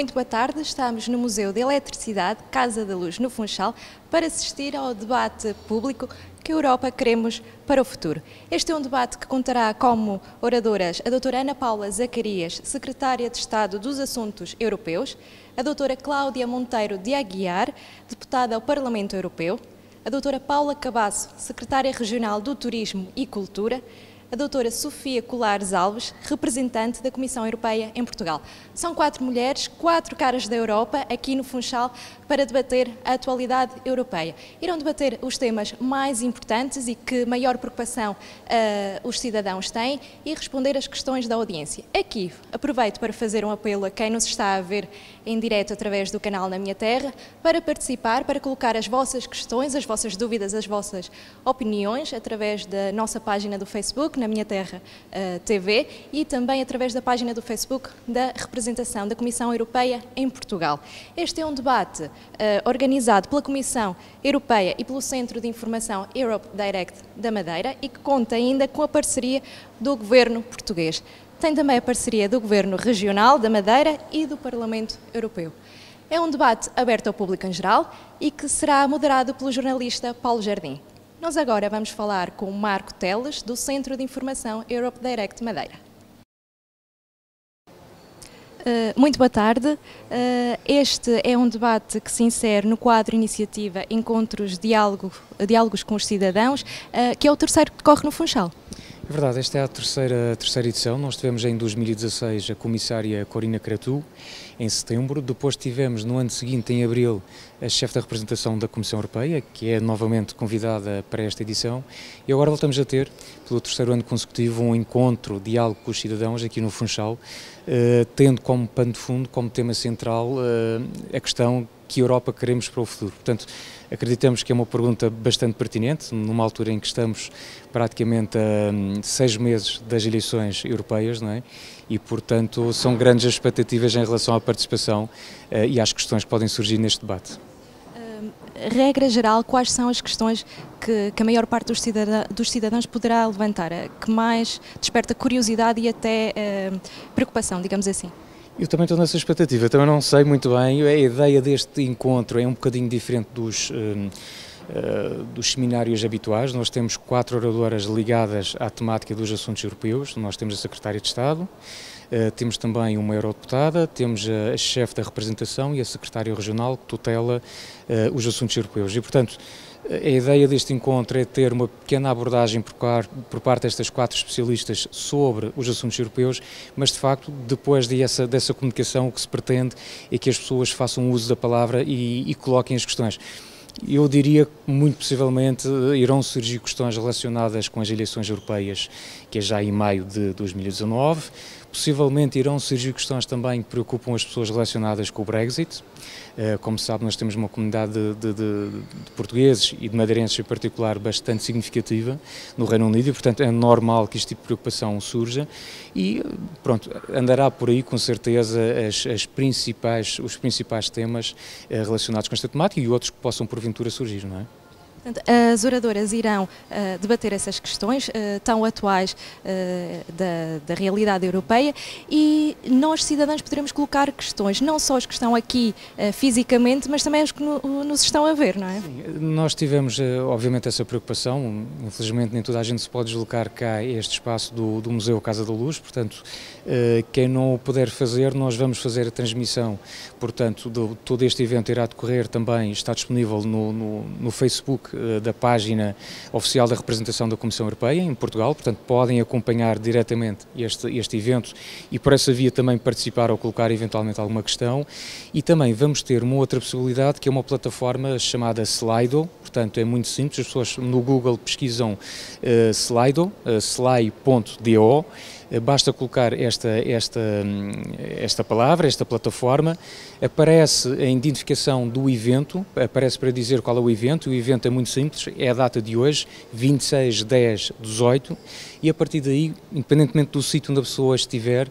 muito boa tarde. Estamos no Museu de Eletricidade, Casa da Luz, no Funchal, para assistir ao debate público Que Europa Queremos para o Futuro. Este é um debate que contará como oradoras a doutora Ana Paula Zacarias, Secretária de Estado dos Assuntos Europeus, a doutora Cláudia Monteiro de Aguiar, deputada ao Parlamento Europeu, a doutora Paula Cabasso, Secretária Regional do Turismo e Cultura, a doutora Sofia Colares Alves, representante da Comissão Europeia em Portugal. São 4 mulheres, 4 caras da Europa, aqui no Funchal, para debater a atualidade europeia. Irão debater os temas mais importantes e que maior preocupação os cidadãos têm e responder às questões da audiência. Aqui, aproveito para fazer um apelo a quem nos está a ver em direto através do canal Na Minha Terra, para participar, para colocar as vossas questões, as vossas dúvidas, as vossas opiniões, através da nossa página do Facebook, Na Minha Terra TV, e também através da página do Facebook da representação da Comissão Europeia em Portugal. Este é um debate organizado pela Comissão Europeia e pelo Centro de Informação Europe Direct da Madeira e que conta ainda com a parceria do Governo português. Tem também a parceria do Governo Regional da Madeira e do Parlamento Europeu. É um debate aberto ao público em geral e que será moderado pelo jornalista Paulo Jardim. Nós agora vamos falar com o Marco Teles, do Centro de Informação Europe Direct Madeira. Muito boa tarde. Este é um debate que se insere no quadro Iniciativa Encontros Diálogos com os Cidadãos, que é o terceiro que decorre no Funchal. É verdade, esta é a terceira edição. Nós tivemos em 2016 a comissária Corina Cretu, em setembro. Depois tivemos no ano seguinte, em abril, a chefe da representação da Comissão Europeia, que é novamente convidada para esta edição. E agora voltamos a ter, pelo terceiro ano consecutivo, um encontro, diálogo com os cidadãos aqui no Funchal, tendo como pano de fundo, como tema central, a questão que Europa queremos para o futuro. Portanto, acreditamos que é uma pergunta bastante pertinente, numa altura em que estamos praticamente a 6 meses das eleições europeias, não é? E, portanto, são grandes as expectativas em relação à participação e às questões que podem surgir neste debate. Regra geral, quais são as questões que a maior parte dos cidadãos poderá levantar, que mais desperta curiosidade e até preocupação, digamos assim? Eu também estou nessa expectativa, também não sei muito bem, a ideia deste encontro é um bocadinho diferente dos seminários habituais. Nós temos 4 oradoras ligadas à temática dos assuntos europeus, nós temos a Secretária de Estado, temos também uma eurodeputada, temos a chefe da representação e a Secretária Regional que tutela os assuntos europeus e, portanto, a ideia deste encontro é ter uma pequena abordagem por parte destas 4 especialistas sobre os assuntos europeus, mas de facto, depois dessa comunicação, o que se pretende é que as pessoas façam uso da palavra e coloquem as questões. Eu diria que muito possivelmente irão surgir questões relacionadas com as eleições europeias, que é já em maio de 2019. Possivelmente irão surgir questões também que preocupam as pessoas relacionadas com o Brexit. Como se sabe, nós temos uma comunidade de portugueses e de madeirenses em particular bastante significativa no Reino Unido e, portanto, é normal que este tipo de preocupação surja e, pronto, andará por aí com certeza os principais temas relacionados com esta temática e outros que possam porventura surgir, não é? As oradoras irão debater essas questões tão atuais da realidade europeia e nós, cidadãos, poderemos colocar questões, não só as que estão aqui fisicamente, mas também as que nos estão a ver, não é? Sim, nós tivemos, obviamente, essa preocupação. Infelizmente, nem toda a gente se pode deslocar cá a este espaço do Museu Casa da Luz, portanto, quem não o puder fazer, nós vamos fazer a transmissão, portanto, todo este evento irá decorrer também, está disponível no Facebook da página oficial da representação da Comissão Europeia em Portugal, portanto podem acompanhar diretamente este evento e por essa via também participar ou colocar eventualmente alguma questão e também vamos ter uma outra possibilidade que é uma plataforma chamada Slido, portanto é muito simples, as pessoas no Google pesquisam Slido, sly.do. Basta colocar esta palavra, esta plataforma, aparece a identificação do evento, aparece para dizer qual é o evento é muito simples, é a data de hoje, 26/10/18, e a partir daí, independentemente do sítio onde a pessoa estiver,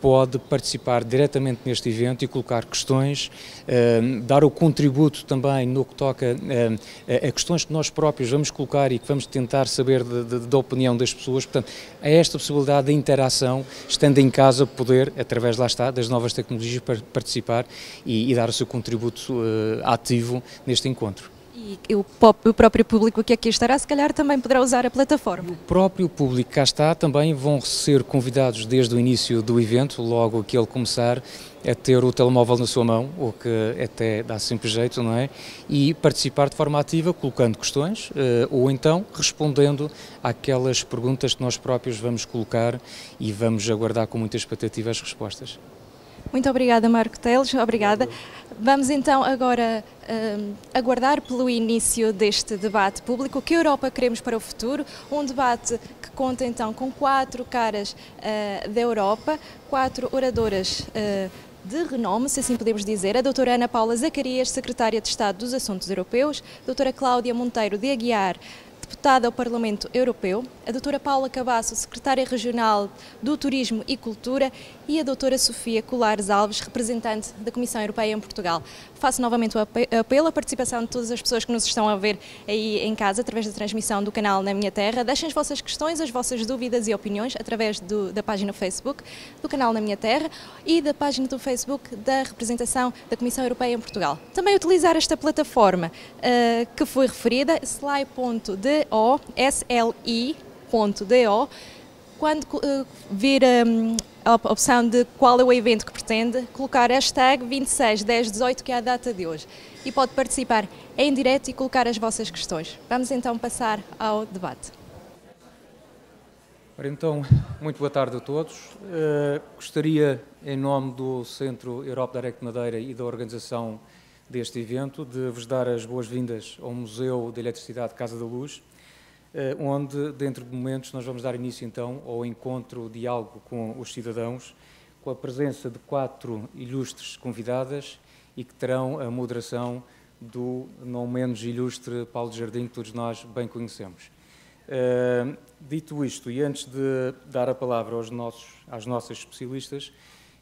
pode participar diretamente neste evento e colocar questões, dar o contributo também no que toca a questões que nós próprios vamos colocar e que vamos tentar saber da opinião das pessoas. Portanto, há esta possibilidade de interação, estando em casa, poder, através, lá está, das novas tecnologias, participar e dar o seu contributo ativo neste encontro. E o próprio público que aqui estará, se calhar, também poderá usar a plataforma. O próprio público que cá está também vão ser convidados desde o início do evento, logo que ele começar, a ter o telemóvel na sua mão, o que até dá sempre jeito, não é? E participar de forma ativa, colocando questões, ou então respondendo àquelas perguntas que nós próprios vamos colocar e vamos aguardar com muita expectativa as respostas. Muito obrigada, Marco Teles, obrigada. Vamos então agora aguardar pelo início deste debate público. Que Europa queremos para o futuro? Um debate que conta então com 4 caras da Europa, 4 oradoras de renome, se assim podemos dizer, a doutora Ana Paula Zacarias, secretária de Estado dos Assuntos Europeus, a doutora Cláudia Monteiro de Aguiar, deputada ao Parlamento Europeu, a doutora Paula Cabasso, secretária regional do Turismo e Cultura, e a doutora Sofia Colares Alves, representante da Comissão Europeia em Portugal. Faço novamente o apelo à participação de todas as pessoas que nos estão a ver aí em casa, através da transmissão do canal Na Minha Terra. Deixem as vossas questões, as vossas dúvidas e opiniões através da página Facebook do canal Na Minha Terra e da página do Facebook da representação da Comissão Europeia em Portugal. Também utilizar esta plataforma que foi referida, sli.do, sli.do, quando vir a opção de qual é o evento que pretende, colocar hashtag 261018, que é a data de hoje. E pode participar em direto e colocar as vossas questões. Vamos então passar ao debate. Ora, então, muito boa tarde a todos. Gostaria, em nome do Centro Europa Direct Madeira e da organização deste evento, de vos dar as boas-vindas ao Museu da Eletricidade Casa da Luz, onde, dentro de momentos, nós vamos dar início, então, ao encontro, diálogo com os cidadãos, com a presença de 4 ilustres convidadas e que terão a moderação do não menos ilustre Paulo Jardim, que todos nós bem conhecemos. Dito isto, e antes de dar a palavra às nossas especialistas,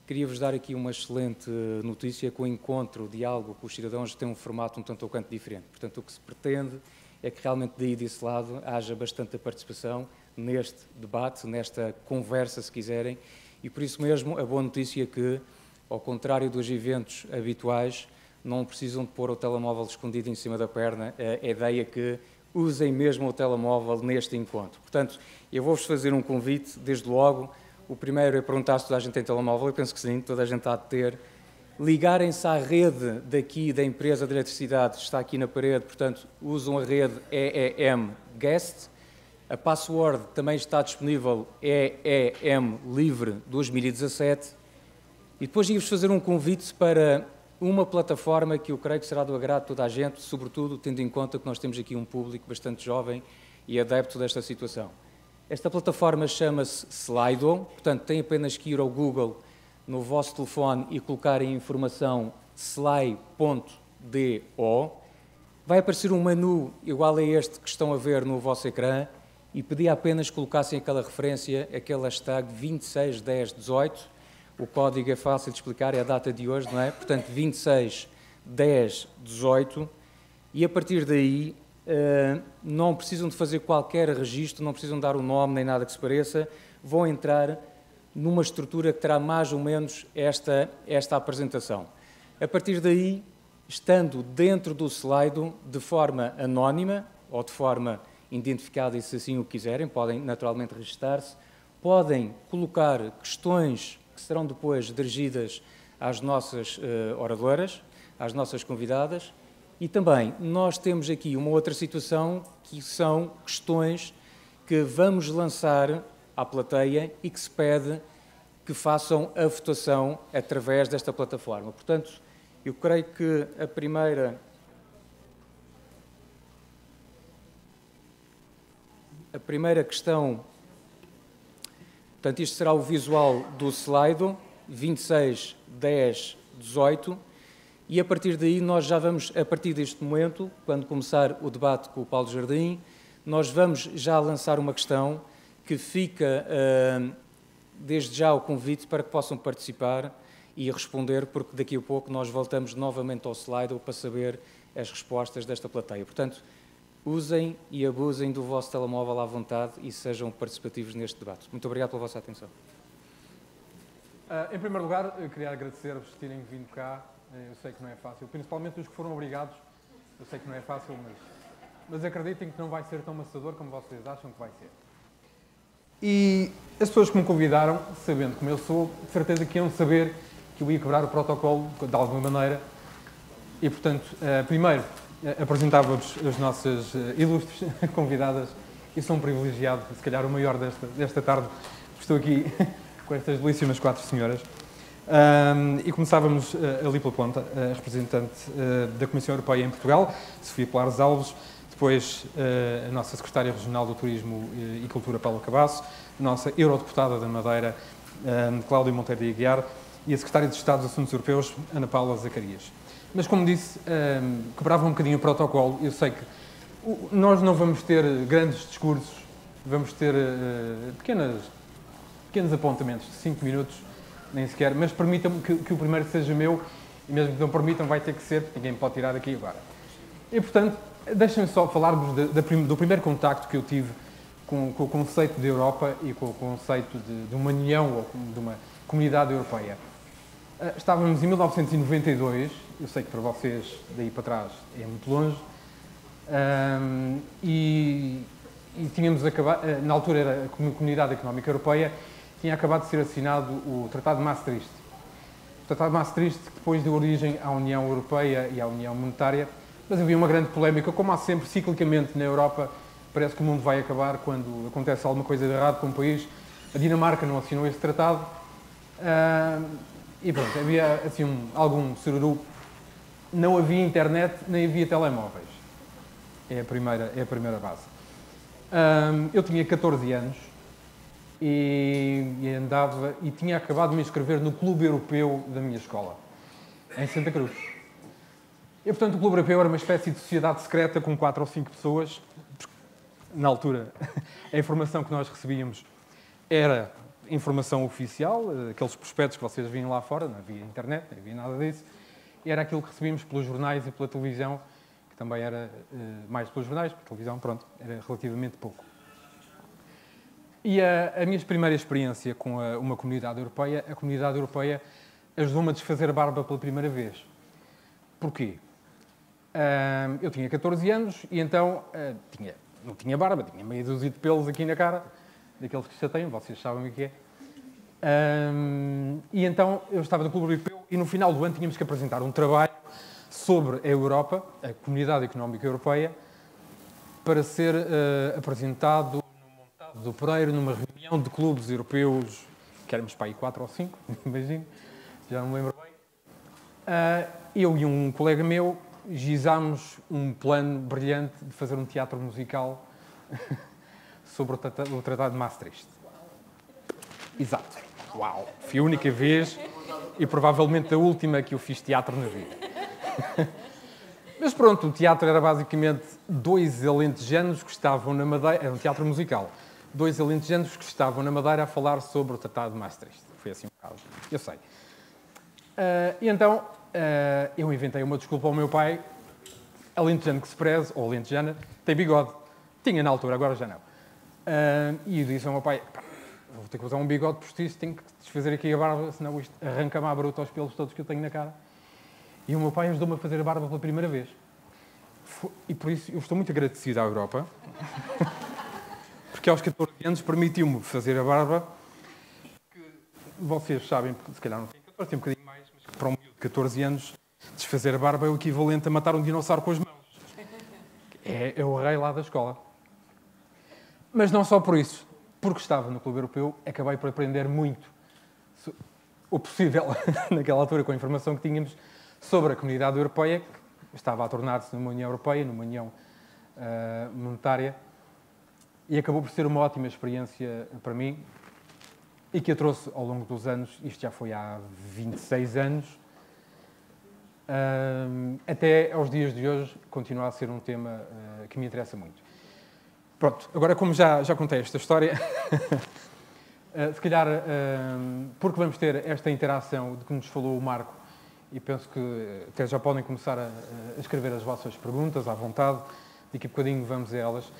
queria-vos dar aqui uma excelente notícia, que o encontro, o diálogo com os cidadãos tem um formato um tanto ou quanto diferente. Portanto, o que se pretende é que realmente daí desse lado haja bastante participação neste debate, nesta conversa, se quiserem, e por isso mesmo a boa notícia é que, ao contrário dos eventos habituais, não precisam de pôr o telemóvel escondido em cima da perna, a ideia é que usem mesmo o telemóvel neste encontro. Portanto, eu vou-vos fazer um convite, desde logo. O primeiro é perguntar se toda a gente tem telemóvel, eu penso que sim, toda a gente há de ter. Ligarem-se à rede daqui da empresa de eletricidade, está aqui na parede, portanto, usam a rede EEM Guest. A password também está disponível, EEM Livre 2017. E depois ia-vos fazer um convite para uma plataforma que eu creio que será do agrado de toda a gente, sobretudo tendo em conta que nós temos aqui um público bastante jovem e adepto desta situação. Esta plataforma chama-se Slido, portanto, tem apenas que ir ao Google no vosso telefone e colocarem a informação sly.do. Vai aparecer um menu igual a este que estão a ver no vosso ecrã e pedia apenas que colocassem aquela referência, aquele hashtag 261018. O código é fácil de explicar, é a data de hoje, não é? Portanto, 261018. E a partir daí não precisam de fazer qualquer registro, não precisam dar o nome nem nada que se pareça, vão entrar numa estrutura que terá mais ou menos esta apresentação. A partir daí, estando dentro do Slido, de forma anónima ou de forma identificada, e se assim o quiserem, podem naturalmente registar-se, podem colocar questões que serão depois dirigidas às nossas oradoras, às nossas convidadas, e também nós temos aqui uma outra situação, que são questões que vamos lançar à plateia e que se pede que façam a votação através desta plataforma. Portanto, eu creio que a primeira questão, portanto, isto será o visual do Slido, 26, 10, 18, e a partir daí nós já vamos, a partir deste momento, quando começar o debate com o Paulo Jardim, nós vamos já lançar uma questão que fica desde já o convite para que possam participar e responder, porque daqui a pouco nós voltamos novamente ao Slido para saber as respostas desta plateia. Portanto, usem e abusem do vosso telemóvel à vontade e sejam participativos neste debate. Muito obrigado pela vossa atenção. Em primeiro lugar, eu queria agradecer-vos por terem vindo cá. Eu sei que não é fácil, principalmente os que foram obrigados. Eu sei que não é fácil, mas acreditem que não vai ser tão maçador como vocês acham que vai ser. E as pessoas que me convidaram, sabendo como eu sou, de certeza que iam saber que eu ia quebrar o protocolo de alguma maneira. E, portanto, primeiro apresentava-vos as nossas ilustres convidadas. Eu sou um privilegiado, se calhar o maior desta tarde. Estou aqui com estas belíssimas 4 senhoras. E começávamos ali pela ponta, a representante da Comissão Europeia em Portugal, Sofia Polares Alves, depois a nossa secretária regional do Turismo e Cultura, Paula Cabasso, a nossa eurodeputada da Madeira, Cláudia Monteiro de Aguiar, e a secretária de Estado dos Assuntos Europeus, Ana Paula Zacarias. Mas, como disse, quebrava um bocadinho o protocolo. Eu sei que nós não vamos ter grandes discursos, vamos ter pequenos apontamentos de 5 minutos, nem sequer, mas permitam-me que o primeiro seja meu, e mesmo que não permitam, vai ter que ser, porque ninguém me pode tirar daqui agora. E, portanto, deixem-me só falar-vos do primeiro contacto que eu tive com o conceito de Europa e com o conceito de uma união ou de uma comunidade europeia. Estávamos em 1992, eu sei que para vocês daí para trás é muito longe, e tínhamos acabado, na altura era a Comunidade Económica Europeia, tinha acabado de ser assinado o Tratado de Maastricht. O Tratado de Maastricht, que depois deu origem à União Europeia e à União Monetária, mas havia uma grande polémica, como há sempre, ciclicamente na Europa, parece que o mundo vai acabar quando acontece alguma coisa de errado com um país. A Dinamarca não assinou esse tratado, e pronto, havia assim algum sururu. Não havia internet, nem havia telemóveis. É a primeira base. Eu tinha 14 anos, e andava e tinha acabado de me inscrever no Clube Europeu da minha escola, em Santa Cruz. E, portanto, o Clube Europeu era uma espécie de sociedade secreta com 4 ou 5 pessoas. Na altura, a informação que nós recebíamos era informação oficial, aqueles prospectos que vocês viam lá fora, não havia internet, não havia nada disso, e era aquilo que recebíamos pelos jornais e pela televisão, que também era mais pelos jornais, pela televisão, pronto, era relativamente pouco. E a minha primeira experiência com uma comunidade europeia, a comunidade europeia ajudou-me a desfazer a barba pela primeira vez. Porquê? Eu tinha 14 anos e então não tinha barba, tinha meia dúzia de pelos aqui na cara, daqueles que chateiam, vocês sabem o que é. E então eu estava no Clube Europeu e no final do ano tínhamos que apresentar um trabalho sobre a Europa, a Comunidade Económica Europeia, para ser apresentado do Pereiro, numa reunião de clubes europeus, que éramos para aí 4 ou 5, imagino, já não me lembro bem. Eu e um colega meu gizámos um plano brilhante de fazer um teatro musical sobre o Tratado de Maastricht. Exato. Uau! Foi a única vez e provavelmente a última que eu fiz teatro na vida. Mas pronto, o teatro era basicamente 2 alentejanos que estavam na Madeira, era um teatro musical, 2 alentejanos que estavam na Madeira a falar sobre o Tratado de Maastricht. Foi assim um bocado, eu sei. E então, eu inventei uma desculpa ao meu pai, alentejano que se preze, ou alentejana, tem bigode. Tinha na altura, agora já não. E eu disse ao meu pai, vou ter que usar um bigode postiço, tenho que desfazer aqui a barba, senão isto arranca-me à bruta aos pelos todos que eu tenho na cara. E o meu pai ajudou-me a fazer a barba pela primeira vez. E por isso eu estou muito agradecido à Europa, porque aos 14 anos permitiu-me fazer a barba, que vocês sabem, se calhar não têm 14, tem um bocadinho mais, mas que para um miúdo de 14 anos, desfazer a barba é o equivalente a matar um dinossauro com as mãos. É o rei lá da escola. Mas não só por isso, porque estava no Clube Europeu, acabei por aprender muito, o possível, naquela altura, com a informação que tínhamos, sobre a Comunidade Europeia, que estava a tornar-se numa União Europeia, numa União Monetária, e acabou por ser uma ótima experiência para mim, e que eu trouxe ao longo dos anos, isto já foi há 26 anos, até aos dias de hoje, continua a ser um tema que me interessa muito. Pronto, agora como já contei esta história, Se calhar, porque vamos ter esta interação de que nos falou o Marco, e penso que até já podem começar a escrever as vossas perguntas à vontade, daqui a bocadinho vamos a elas,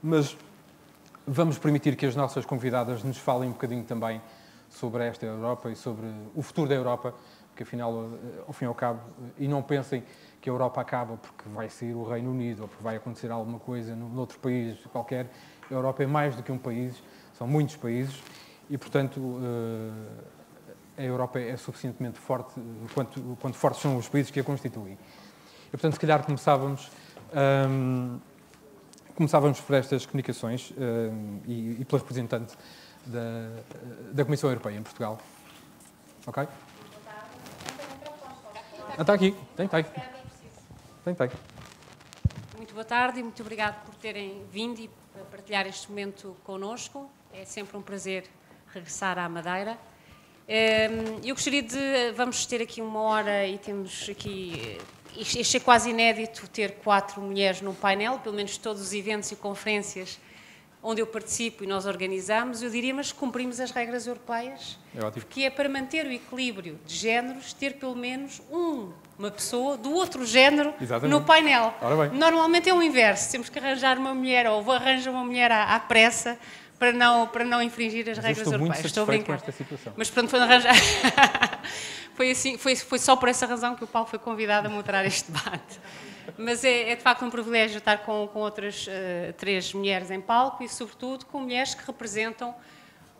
mas vamos permitir que as nossas convidadas nos falem um bocadinho também sobre esta Europa e sobre o futuro da Europa, porque afinal, ao fim e ao cabo, e não pensem que a Europa acaba porque vai sair o Reino Unido ou porque vai acontecer alguma coisa noutro país qualquer. A Europa é mais do que um país, são muitos países e, portanto, a Europa é suficientemente forte, quanto fortes são os países que a constituem. E, portanto, se calhar começávamos por estas comunicações e pela representante da Comissão Europeia em Portugal. Ok? Está aqui. Tem. Muito boa tarde e muito obrigado por terem vindo e partilhar este momento connosco. É sempre um prazer regressar à Madeira. Eu gostaria de... Vamos ter aqui 1 hora e temos aqui... Isto é quase inédito ter 4 mulheres num painel, pelo menos todos os eventos e conferências onde eu participo e nós organizamos, eu diria, mas cumprimos as regras europeias, que é para manter o equilíbrio de géneros, ter pelo menos uma pessoa do outro género no painel. Normalmente é o inverso, temos que arranjar uma mulher, ou arranjar uma mulher à pressa, para não infringir as regras europeias. Estou muito satisfeito com esta situação. Mas pronto, foi arranjar... foi só por essa razão que o Paulo foi convidado a moderar este debate. Mas é de facto um privilégio estar com outras 3 mulheres em palco e, sobretudo, com mulheres que representam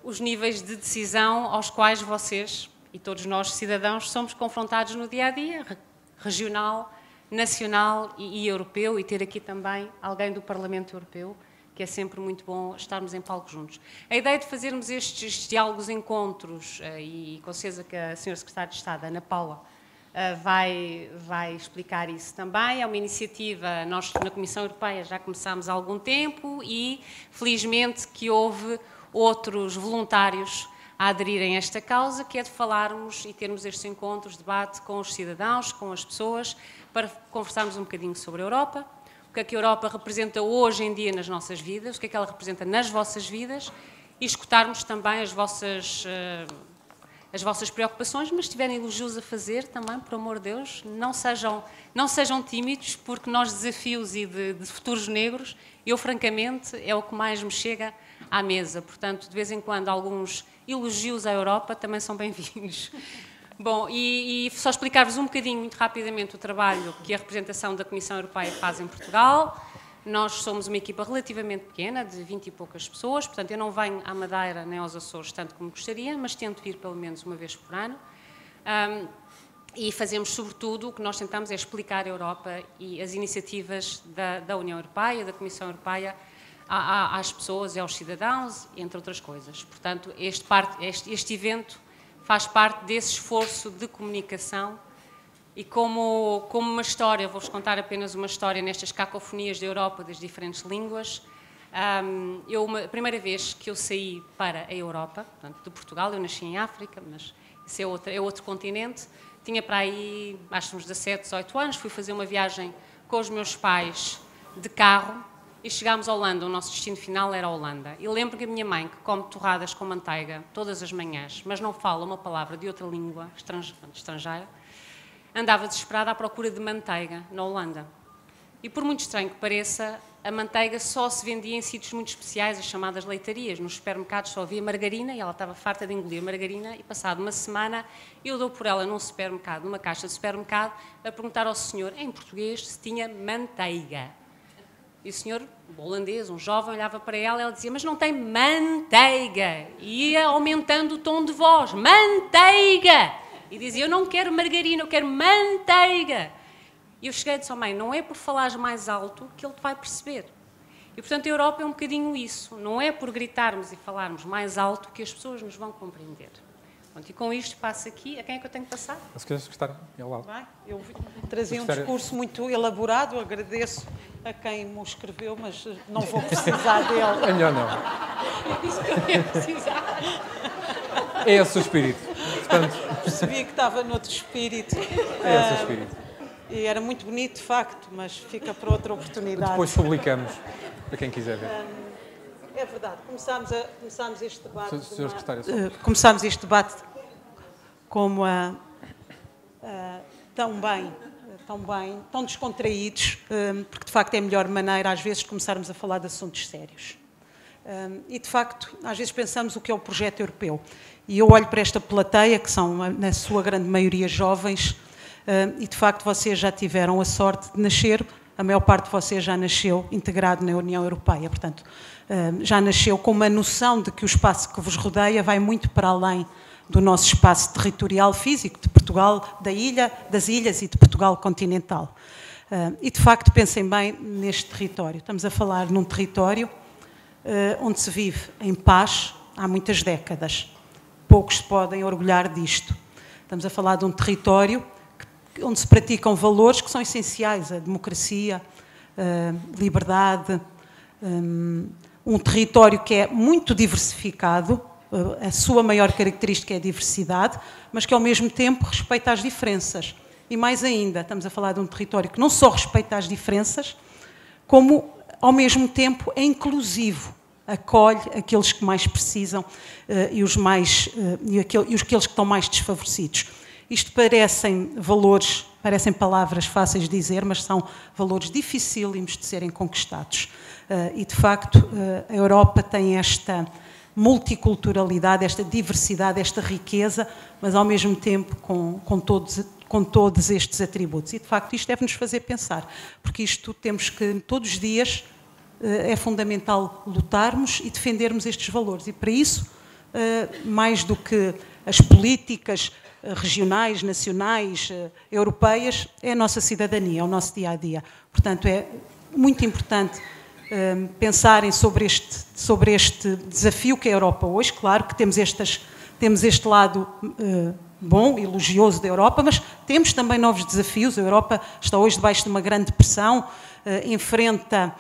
os níveis de decisão aos quais vocês e todos nós, cidadãos, somos confrontados no dia-a-dia, regional, nacional e europeu, e ter aqui também alguém do Parlamento Europeu, que é sempre muito bom estarmos em palco juntos. A ideia de fazermos estes diálogos, encontros, e com certeza que a Sra. Secretária de Estado, Ana Paula, vai explicar isso também. É uma iniciativa, nós na Comissão Europeia já começámos há algum tempo e, felizmente, que houve outros voluntários a aderirem a esta causa, que é de falarmos e termos estes encontros, debate com os cidadãos, com as pessoas, para conversarmos um bocadinho sobre a Europa, o que é que a Europa representa hoje em dia nas nossas vidas, o que é que ela representa nas vossas vidas, e escutarmos também as vossas preocupações, mas se tiverem elogios a fazer também, por amor de Deus, não sejam tímidos, porque nós, desafios e de futuros negros, eu francamente é o que mais me chega à mesa. Portanto, de vez em quando, alguns elogios à Europa também são bem-vindos. Bom, e só explicar-vos um bocadinho, muito rapidamente, o trabalho que a representação da Comissão Europeia faz em Portugal. Nós somos uma equipa relativamente pequena, de 20 e poucas pessoas, portanto eu não venho à Madeira nem aos Açores tanto como gostaria, mas tento vir pelo menos uma vez por ano. E fazemos, sobretudo, o que nós tentamos é explicar a Europa e as iniciativas da União Europeia, da Comissão Europeia, às pessoas e aos cidadãos, entre outras coisas. Portanto, este evento faz parte desse esforço de comunicação. E como uma história, vou-vos contar apenas uma história nestas cacofonias da Europa, das diferentes línguas. A primeira vez que eu saí para a Europa, portanto, de Portugal, eu nasci em África, mas isso é outro continente, tinha para aí, acho uns 17, 18 anos, fui fazer uma viagem com os meus pais de carro e chegámos à Holanda, o nosso destino final era a Holanda. E lembro que a minha mãe, que come torradas com manteiga todas as manhãs, mas não fala uma palavra de outra língua estrangeira, andava desesperada à procura de manteiga na Holanda. E por muito estranho que pareça, a manteiga só se vendia em sítios muito especiais, as chamadas leitarias. Nos supermercados só havia margarina e ela estava farta de engolir margarina e, passado uma semana, eu dou por ela num supermercado, numa caixa de supermercado, a perguntar ao senhor, em português, se tinha manteiga. E o senhor, holandês, um jovem, olhava para ela e ela dizia, mas não tem manteiga. E ia aumentando o tom de voz, manteiga! E dizia, eu não quero margarina, eu quero manteiga. E eu cheguei e disse, mãe, não é por falares mais alto que ele te vai perceber. E, portanto, a Europa é um bocadinho isso. Não é por gritarmos e falarmos mais alto que as pessoas nos vão compreender. Pronto, e com isto passo aqui. A quem é que eu tenho que passar? A Secretária de Estado, é ao lado. Eu trazia um discurso muito elaborado, agradeço a quem me escreveu, mas não vou precisar dele. É melhor não. É esse o espírito. Portanto... Percebi que estava noutro espírito. É esse o espírito. E era muito bonito, de facto, mas fica para outra oportunidade. Depois publicamos, para quem quiser ver. É verdade, começámos este debate. Sr. Secretário. Começámos este debate como tão descontraídos, porque de facto é a melhor maneira, às vezes, de começarmos a falar de assuntos sérios. E de facto, às vezes pensamos o que é o projeto europeu. E eu olho para esta plateia, que são, na sua grande maioria, jovens, e de facto vocês já tiveram a sorte de nascer, a maior parte de vocês já nasceu integrado na União Europeia, portanto, já nasceu com uma noção de que o espaço que vos rodeia vai muito para além do nosso espaço territorial físico, de Portugal, das ilhas e de Portugal continental. E de facto, pensem bem neste território. Estamos a falar num território onde se vive em paz há muitas décadas. Poucos se podem orgulhar disto. Estamos a falar de um território onde se praticam valores que são essenciais, a democracia, a liberdade, um território que é muito diversificado, a sua maior característica é a diversidade, mas que ao mesmo tempo respeita as diferenças. E mais ainda, estamos a falar de um território que não só respeita as diferenças, como ao mesmo tempo é inclusivo, acolhe aqueles que mais precisam e aqueles que estão mais desfavorecidos. Isto parecem valores, parecem palavras fáceis de dizer, mas são valores dificílimos de serem conquistados. E, de facto, a Europa tem esta multiculturalidade, esta diversidade, esta riqueza, mas, ao mesmo tempo, com todos estes atributos. E, de facto, isto deve-nos fazer pensar, porque isto temos que, todos os dias, é fundamental lutarmos e defendermos estes valores. E, para isso, mais do que as políticas regionais, nacionais, europeias, é a nossa cidadania, é o nosso dia-a-dia. Portanto, é muito importante pensarem sobre este desafio que é a Europa hoje. Claro que temos este lado bom, elogioso da Europa, mas temos também novos desafios. A Europa está hoje debaixo de uma grande pressão, enfrenta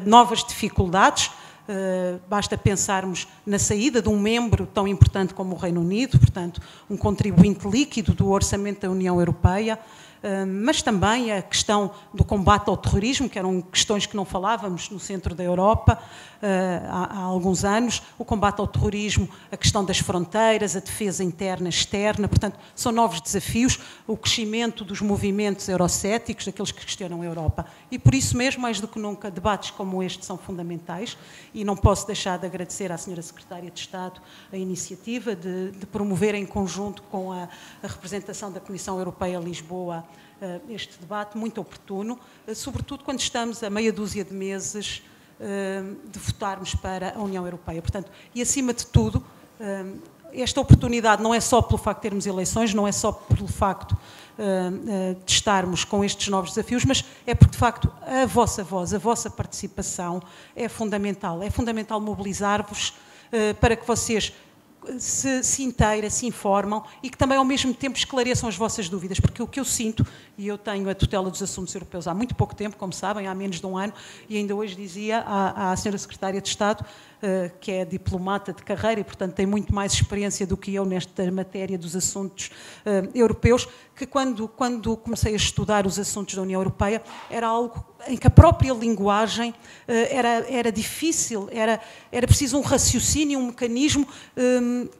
novas dificuldades. Basta pensarmos na saída de um membro tão importante como o Reino Unido, portanto, um contribuinte líquido do orçamento da União Europeia, mas também a questão do combate ao terrorismo, que eram questões que não falávamos no centro da Europa há alguns anos, o combate ao terrorismo, a questão das fronteiras, a defesa interna e externa, portanto, são novos desafios, o crescimento dos movimentos eurocéticos, daqueles que questionam a Europa. E por isso mesmo, mais do que nunca, debates como este são fundamentais e não posso deixar de agradecer à Sra. Secretária de Estado a iniciativa de promover em conjunto com a representação da Comissão Europeia Lisboa este debate muito oportuno, sobretudo quando estamos a meia dúzia de meses de votarmos para a União Europeia. Portanto, e acima de tudo, esta oportunidade não é só pelo facto de termos eleições, não é só pelo facto de estarmos com estes novos desafios, mas é porque, de facto, a vossa voz, a vossa participação é fundamental. É fundamental mobilizar-vos para que vocês se inteira, se informam e que também ao mesmo tempo esclareçam as vossas dúvidas, porque o que eu sinto, e eu tenho a tutela dos assuntos europeus há muito pouco tempo, como sabem, há menos de um ano, e ainda hoje dizia à Sra. Secretária de Estado, que é diplomata de carreira e, portanto, tem muito mais experiência do que eu nesta matéria dos assuntos europeus, que quando comecei a estudar os assuntos da União Europeia, era algo em que a própria linguagem era difícil, era preciso um raciocínio, um mecanismo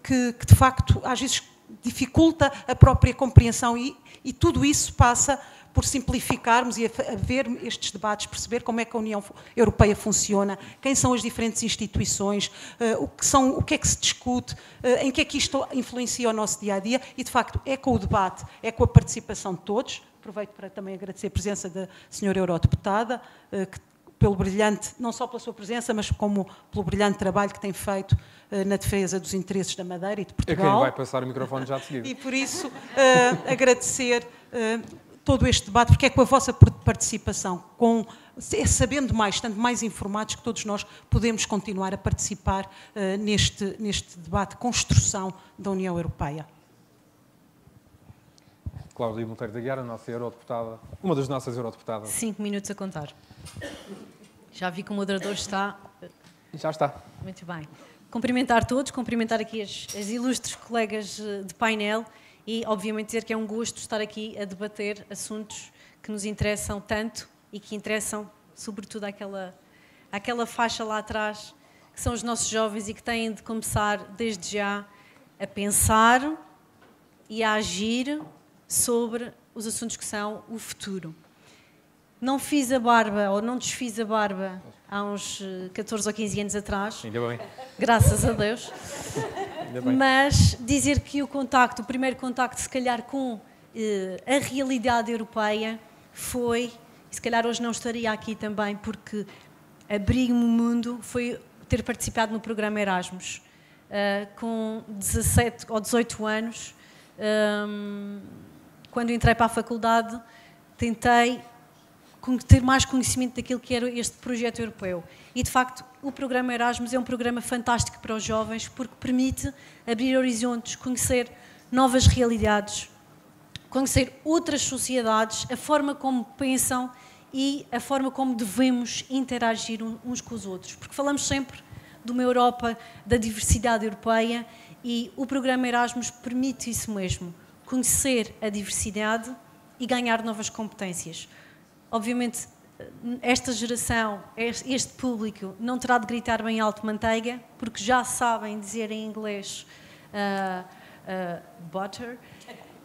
que, de facto, às vezes dificulta a própria compreensão e tudo isso passa por simplificarmos e a ver estes debates, perceber como é que a União Europeia funciona, quem são as diferentes instituições, o que é que se discute, em que é que isto influencia o nosso dia-a-dia e, de facto, é com o debate, é com a participação de todos. Aproveito para também agradecer a presença da Sra. Eurodeputada, pelo brilhante, não só pela sua presença, mas como pelo brilhante trabalho que tem feito na defesa dos interesses da Madeira e de Portugal. É quem vai passar o microfone já de seguida. E por isso agradecer todo este debate, porque é com a vossa participação, sabendo mais, estando mais informados, que todos nós podemos continuar a participar neste debate de construção da União Europeia. Cláudia Monteiro da Guiara, a nossa eurodeputada, uma das nossas eurodeputadas. 5 minutos a contar. Já vi que o moderador está... Já está. Muito bem. Cumprimentar todos, cumprimentar aqui as ilustres colegas de painel e, obviamente, dizer que é um gosto estar aqui a debater assuntos que nos interessam tanto e que interessam, sobretudo, àquela faixa lá atrás, que são os nossos jovens e que têm de começar desde já a pensar e a agir sobre os assuntos que são o futuro. Não fiz a barba, ou não desfiz a barba há uns 14 ou 15 anos atrás. Ainda bem. Graças a Deus. Ainda bem. Mas dizer que o primeiro contacto, se calhar, com a realidade europeia foi, e se calhar hoje não estaria aqui também, porque abriu-me o mundo, foi ter participado no programa Erasmus. Com 17 ou 18 anos, quando entrei para a faculdade, tentei ter mais conhecimento daquilo que era este projeto europeu. E, de facto, o programa Erasmus é um programa fantástico para os jovens, porque permite abrir horizontes, conhecer novas realidades, conhecer outras sociedades, a forma como pensam e a forma como devemos interagir uns com os outros. Porque falamos sempre de uma Europa, da diversidade europeia, e o programa Erasmus permite isso mesmo, conhecer a diversidade e ganhar novas competências. Obviamente, esta geração, este público, não terá de gritar bem alto manteiga, porque já sabem dizer em inglês butter,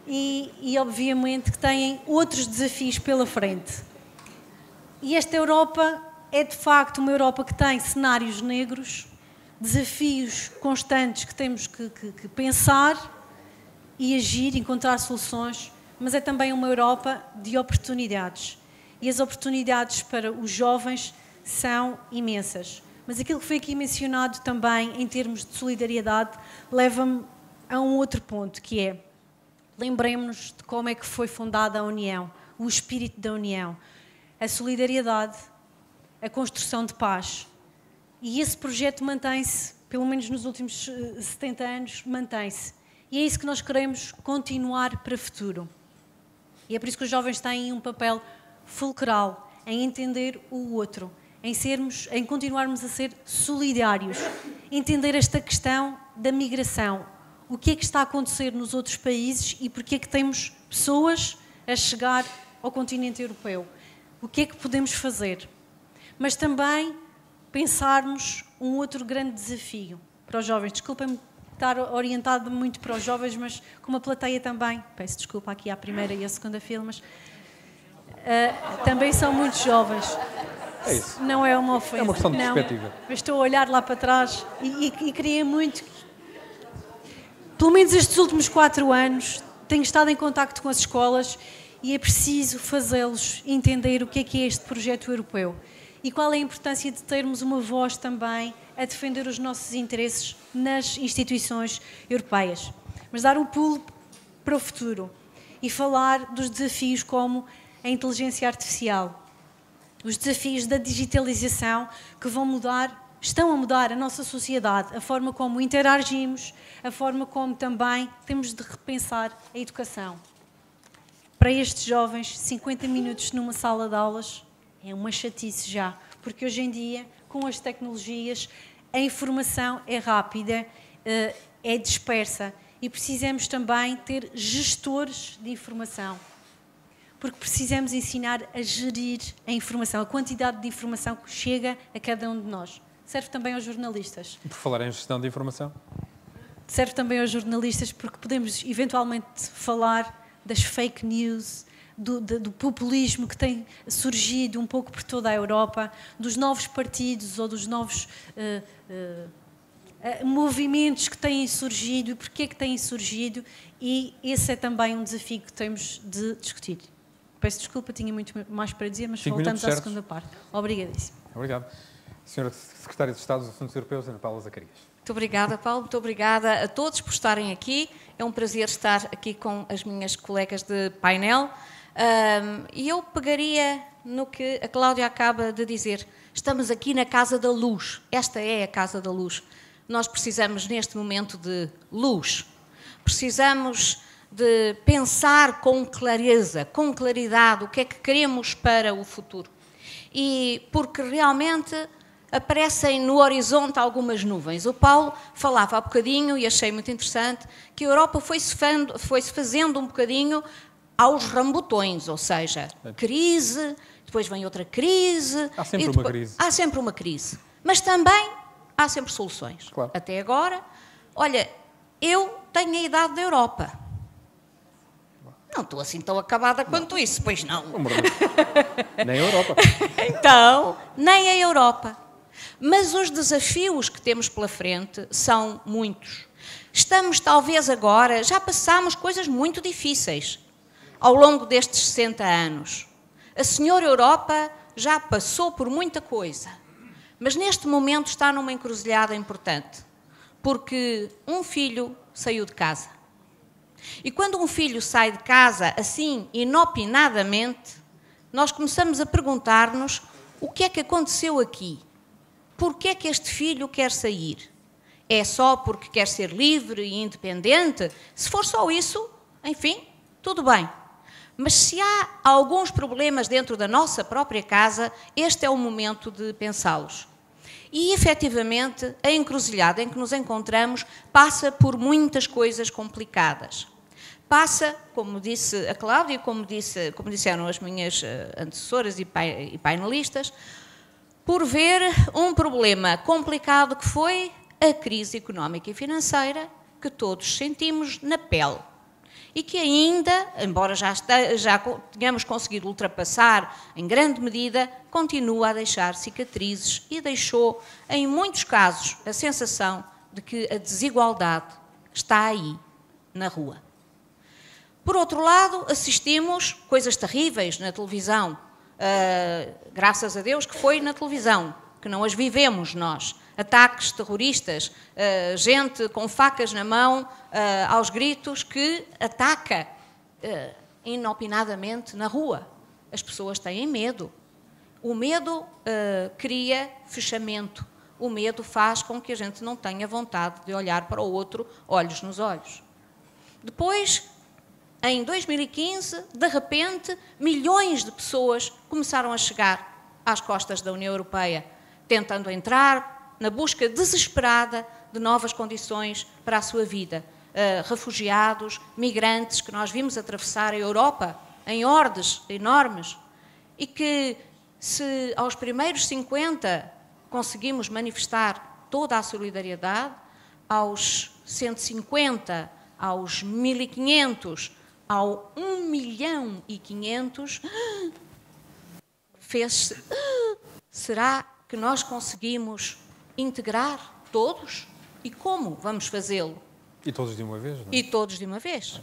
e obviamente que têm outros desafios pela frente. E esta Europa é de facto uma Europa que tem cenários negros, desafios constantes que temos que pensar e agir, encontrar soluções, mas é também uma Europa de oportunidades. E as oportunidades para os jovens são imensas. Mas aquilo que foi aqui mencionado também, em termos de solidariedade, leva-me a um outro ponto, que é, lembremos-nos de como é que foi fundada a União, o espírito da União, a solidariedade, a construção de paz. E esse projeto mantém-se, pelo menos nos últimos 70 anos, mantém-se. E é isso que nós queremos continuar para o futuro. E é por isso que os jovens têm um papel fulcral em entender o outro, em continuarmos a ser solidários, entender esta questão da migração, o que é que está a acontecer nos outros países e porque é que temos pessoas a chegar ao continente europeu, o que é que podemos fazer, mas também pensarmos um outro grande desafio para os jovens. Desculpem-me estar orientado muito para os jovens, mas com uma plateia também, peço desculpa aqui à primeira e à segunda fila, mas também são muito jovens. É isso. Não é uma ofensa. É uma questão de não, perspectiva. mas estou a olhar lá para trás e queria muito... Pelo menos estes últimos 4 anos tenho estado em contacto com as escolas e é preciso fazê-los entender o que é este projeto europeu e qual é a importância de termos uma voz também a defender os nossos interesses nas instituições europeias. Mas dar um pulo para o futuro e falar dos desafios como a inteligência artificial, os desafios da digitalização que estão a mudar a nossa sociedade, a forma como interagimos, a forma como também temos de repensar a educação. Para estes jovens, 50 minutos numa sala de aulas é uma chatice já, porque hoje em dia, com as tecnologias, a informação é rápida, é dispersa e precisamos também ter gestores de informação. Porque precisamos ensinar a gerir a informação, a quantidade de informação que chega a cada um de nós. Serve também aos jornalistas. Por falar em gestão de informação? Serve também aos jornalistas porque podemos eventualmente falar das fake news, do populismo que tem surgido um pouco por toda a Europa, dos novos partidos ou dos novos movimentos que têm surgido e porquê que têm surgido, e esse é também um desafio que temos de discutir. Peço desculpa, tinha muito mais para dizer, mas voltamos à segunda parte. Obrigadíssimo. Obrigado. Senhora Secretária de Estado dos Assuntos Europeus, Ana Paula Zacarias. Muito obrigada, Paulo. Muito obrigada a todos por estarem aqui. É um prazer estar aqui com as minhas colegas de painel. E eu pegaria no que a Cláudia acaba de dizer. Estamos aqui na Casa da Luz. Esta é a Casa da Luz. Nós precisamos, neste momento, de luz. Precisamos de pensar com clareza, com claridade, o que é que queremos para o futuro. E porque realmente aparecem no horizonte algumas nuvens. O Paulo falava há bocadinho, e achei muito interessante, que a Europa foi-se fazendo um bocadinho aos rambotões, ou seja, crise, depois vem outra crise. Há sempre uma crise. Há sempre uma crise. Mas também há sempre soluções. Claro. Até agora, olha, eu tenho a idade da Europa. Não estou assim tão acabada quanto isso, pois não. Nem a Europa. Então, nem a Europa. Mas os desafios que temos pela frente são muitos. Estamos, talvez agora, já passámos coisas muito difíceis ao longo destes 60 anos. A senhora Europa já passou por muita coisa, mas neste momento está numa encruzilhada importante, porque um filho saiu de casa. E quando um filho sai de casa, assim, inopinadamente, nós começamos a perguntar-nos o que é que aconteceu aqui? Porquê é que este filho quer sair? É só porque quer ser livre e independente? Se for só isso, enfim, tudo bem. Mas se há alguns problemas dentro da nossa própria casa, este é o momento de pensá-los. E, efetivamente, a encruzilhada em que nos encontramos passa por muitas coisas complicadas. Passa, como disse a Cláudia, como disseram as minhas antecessoras e painelistas, por ver um problema complicado que foi a crise económica e financeira que todos sentimos na pele. E que ainda, embora já tenhamos conseguido ultrapassar em grande medida, continua a deixar cicatrizes e deixou, em muitos casos, a sensação de que a desigualdade está aí, na rua. Por outro lado, assistimos coisas terríveis na televisão. Graças a Deus que foi na televisão, que não as vivemos nós. Ataques terroristas, gente com facas na mão, aos gritos, que ataca inopinadamente na rua. As pessoas têm medo. O medo cria fechamento. O medo faz com que a gente não tenha vontade de olhar para o outro, olhos nos olhos. Depois, em 2015, de repente, milhões de pessoas começaram a chegar às costas da União Europeia, tentando entrar na busca desesperada de novas condições para a sua vida. Refugiados, migrantes que nós vimos atravessar a Europa em hordes enormes e que, se aos primeiros 50 conseguimos manifestar toda a solidariedade, aos 150, aos 1.500, ao 1.500.000, fez-se. Será que nós conseguimos integrar todos? E como vamos fazê-lo? E todos de uma vez, não é? E todos de uma vez.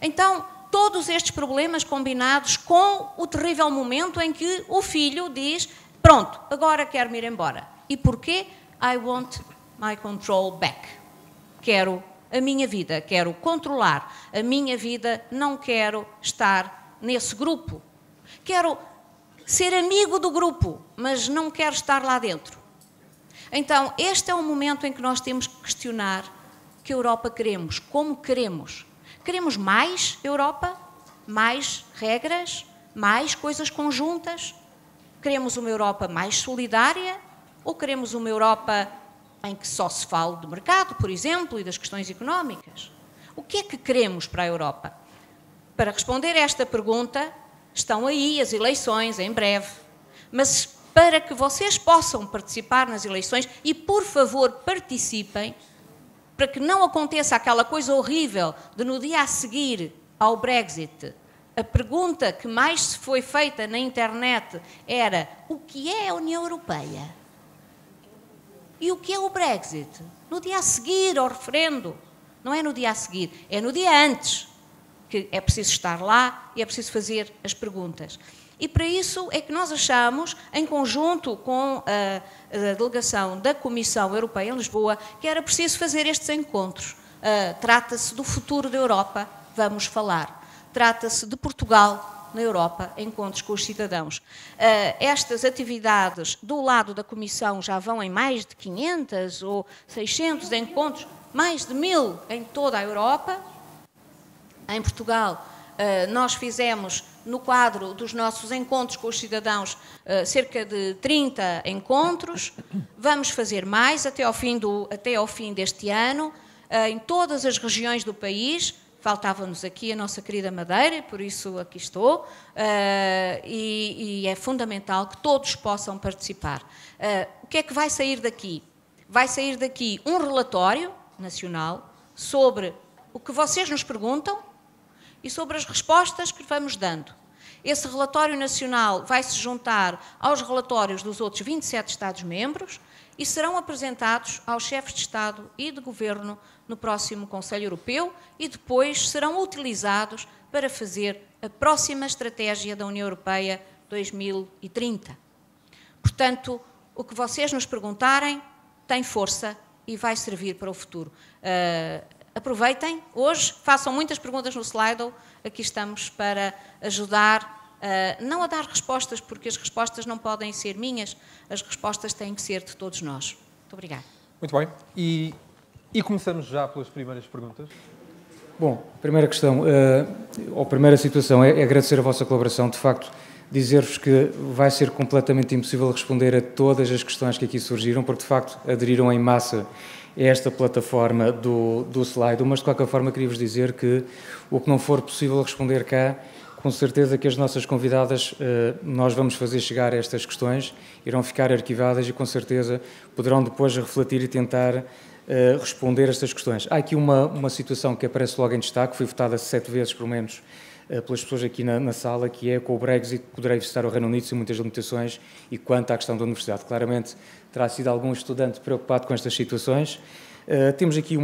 Então, todos estes problemas combinados com o terrível momento em que o filho diz: pronto, agora quero-me ir embora. E porquê? I want my control back. Quero a minha vida, quero controlar a minha vida, não quero estar nesse grupo. Quero ser amigo do grupo, mas não quero estar lá dentro. Então, este é o momento em que nós temos que questionar que Europa queremos, como queremos. Queremos mais Europa? Mais regras? Mais coisas conjuntas? Queremos uma Europa mais solidária? Ou queremos uma Europa em que só se fala do mercado, por exemplo, e das questões económicas? O que é que queremos para a Europa? Para responder a esta pergunta, estão aí as eleições em breve. Mas para que vocês possam participar nas eleições, e por favor participem, para que não aconteça aquela coisa horrível de no dia a seguir ao Brexit, a pergunta que mais se foi feita na internet era: o que é a União Europeia? E o que é o Brexit? No dia a seguir ao referendo. Não é no dia a seguir, é no dia antes, que é preciso estar lá e é preciso fazer as perguntas. E para isso é que nós achamos, em conjunto com a delegação da Comissão Europeia em Lisboa, que era preciso fazer estes encontros. Trata-se do futuro da Europa, vamos falar. Trata-se de Portugal na Europa, encontros com os cidadãos. Estas atividades do lado da Comissão já vão em mais de 500 ou 600 encontros, mais de 1000 em toda a Europa. Em Portugal, nós fizemos, no quadro dos nossos encontros com os cidadãos, cerca de 30 encontros. Vamos fazer mais até ao fim deste ano, em todas as regiões do país. faltava-nos aqui a nossa querida Madeira, por isso aqui estou, e é fundamental que todos possam participar. O que é que vai sair daqui? Vai sair daqui um relatório nacional sobre o que vocês nos perguntam e sobre as respostas que vamos dando. Esse relatório nacional vai se juntar aos relatórios dos outros 27 Estados-membros e serão apresentados aos chefes de Estado e de Governo no próximo Conselho Europeu e depois serão utilizados para fazer a próxima estratégia da União Europeia 2030. Portanto, o que vocês nos perguntarem tem força e vai servir para o futuro. Aproveitem hoje, façam muitas perguntas no Slido, aqui estamos para ajudar, não a dar respostas, porque as respostas não podem ser minhas, as respostas têm que ser de todos nós. Muito obrigada. Muito bem. E começamos já pelas primeiras perguntas. Bom, a primeira questão, ou a primeira situação é agradecer a vossa colaboração. De facto, dizer-vos que vai ser completamente impossível responder a todas as questões que aqui surgiram, porque de facto aderiram em massa a esta plataforma do Slido, mas de qualquer forma queria-vos dizer que o que não for possível responder cá, com certeza que as nossas convidadas, nós vamos fazer chegar estas questões, irão ficar arquivadas e com certeza poderão depois refletir e tentar responder a estas questões. Há aqui uma situação que aparece logo em destaque, foi votada 7 vezes, pelo menos, pelas pessoas aqui na sala, que é com o Brexit poderá visitar o Reino Unido sem muitas limitações e quanto à questão da universidade. Claramente terá sido algum estudante preocupado com estas situações. Temos aqui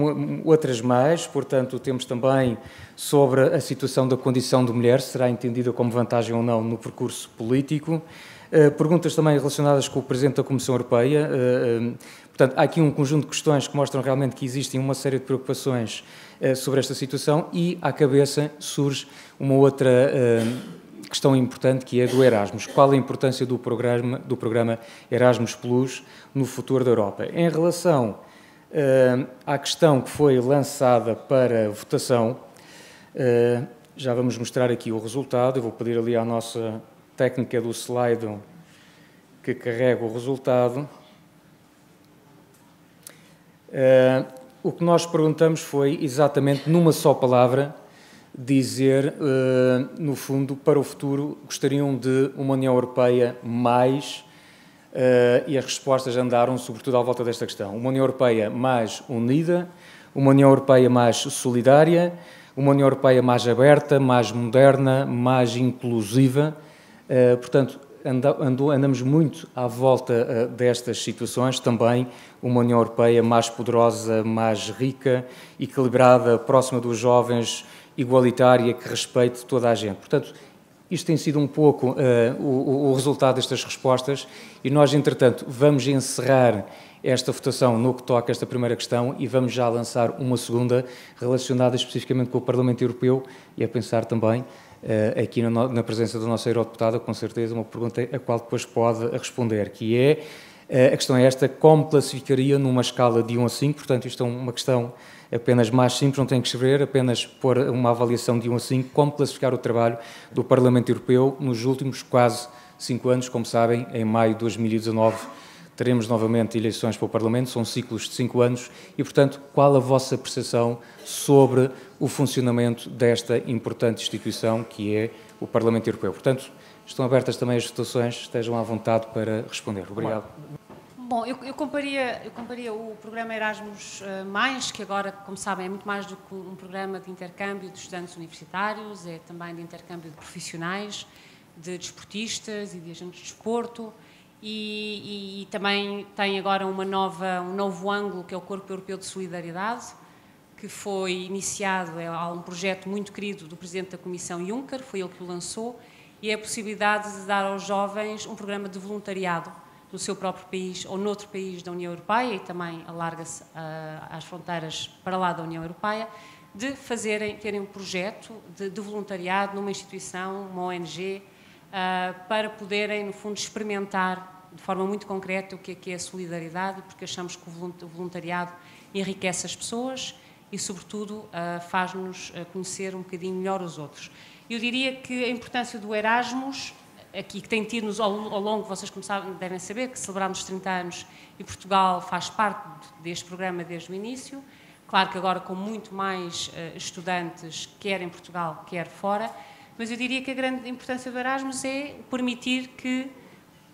outras mais, portanto, temos também sobre a situação da condição de mulher, será entendida como vantagem ou não no percurso político. Perguntas também relacionadas com o Presidente da Comissão Europeia. Portanto, há aqui um conjunto de questões que mostram realmente que existem uma série de preocupações sobre esta situação e, à cabeça, surge uma outra questão importante, que é do Erasmus. Qual a importância do programa Erasmus Plus no futuro da Europa? Em relação à questão que foi lançada para votação, já vamos mostrar aqui o resultado. Eu vou pedir ali à nossa técnica do slide que carrega o resultado. O que nós perguntamos foi exatamente numa só palavra dizer, no fundo, para o futuro gostariam de uma União Europeia mais, e as respostas andaram sobretudo à volta desta questão. Uma União Europeia mais unida, uma União Europeia mais solidária, uma União Europeia mais aberta, mais moderna, mais inclusiva. Portanto, andamos muito à volta destas situações, também uma União Europeia mais poderosa, mais rica, equilibrada, próxima dos jovens, igualitária, que respeite toda a gente. Portanto, isto tem sido um pouco o resultado destas respostas e nós, entretanto, vamos encerrar esta votação no que toca a esta primeira questão e vamos já lançar uma segunda relacionada especificamente com o Parlamento Europeu e a pensar também aqui na presença da nossa eurodeputada, com certeza, uma pergunta a qual depois pode responder, que é, a questão é esta: como classificaria numa escala de 1 a 5, portanto isto é uma questão apenas mais simples, não tem que escrever, apenas pôr uma avaliação de 1 a 5, como classificar o trabalho do Parlamento Europeu nos últimos quase 5 anos. Como sabem, em maio de 2019 teremos novamente eleições para o Parlamento, são ciclos de 5 anos e, portanto, qual a vossa percepção sobre o funcionamento desta importante instituição que é o Parlamento Europeu? Portanto, estão abertas também as votações, estejam à vontade para responder. Obrigado. Bom, eu comparia o programa Erasmus+, que agora, como sabem, é muito mais do que um programa de intercâmbio de estudantes universitários, é também de intercâmbio de profissionais, de desportistas e de agentes de desporto, e também tem agora um novo ângulo, que é o Corpo Europeu de Solidariedade, que foi iniciado, é um projeto muito querido do Presidente da Comissão Juncker, foi ele que o lançou, e é a possibilidade de dar aos jovens um programa de voluntariado no seu próprio país ou noutro país da União Europeia, e também alarga-se às fronteiras para lá da União Europeia, de terem um projeto de voluntariado numa instituição, uma ONG, para poderem, no fundo, experimentar de forma muito concreta o que é a solidariedade, porque achamos que o voluntariado enriquece as pessoas e, sobretudo, faz-nos conhecer um bocadinho melhor os outros. Eu diria que a importância do Erasmus, aqui que tem tido ao longo, vocês como sabem, devem saber, que celebramos 30 anos e Portugal faz parte deste programa desde o início. Claro que agora com muito mais estudantes, quer em Portugal, quer fora, mas eu diria que a grande importância do Erasmus é permitir que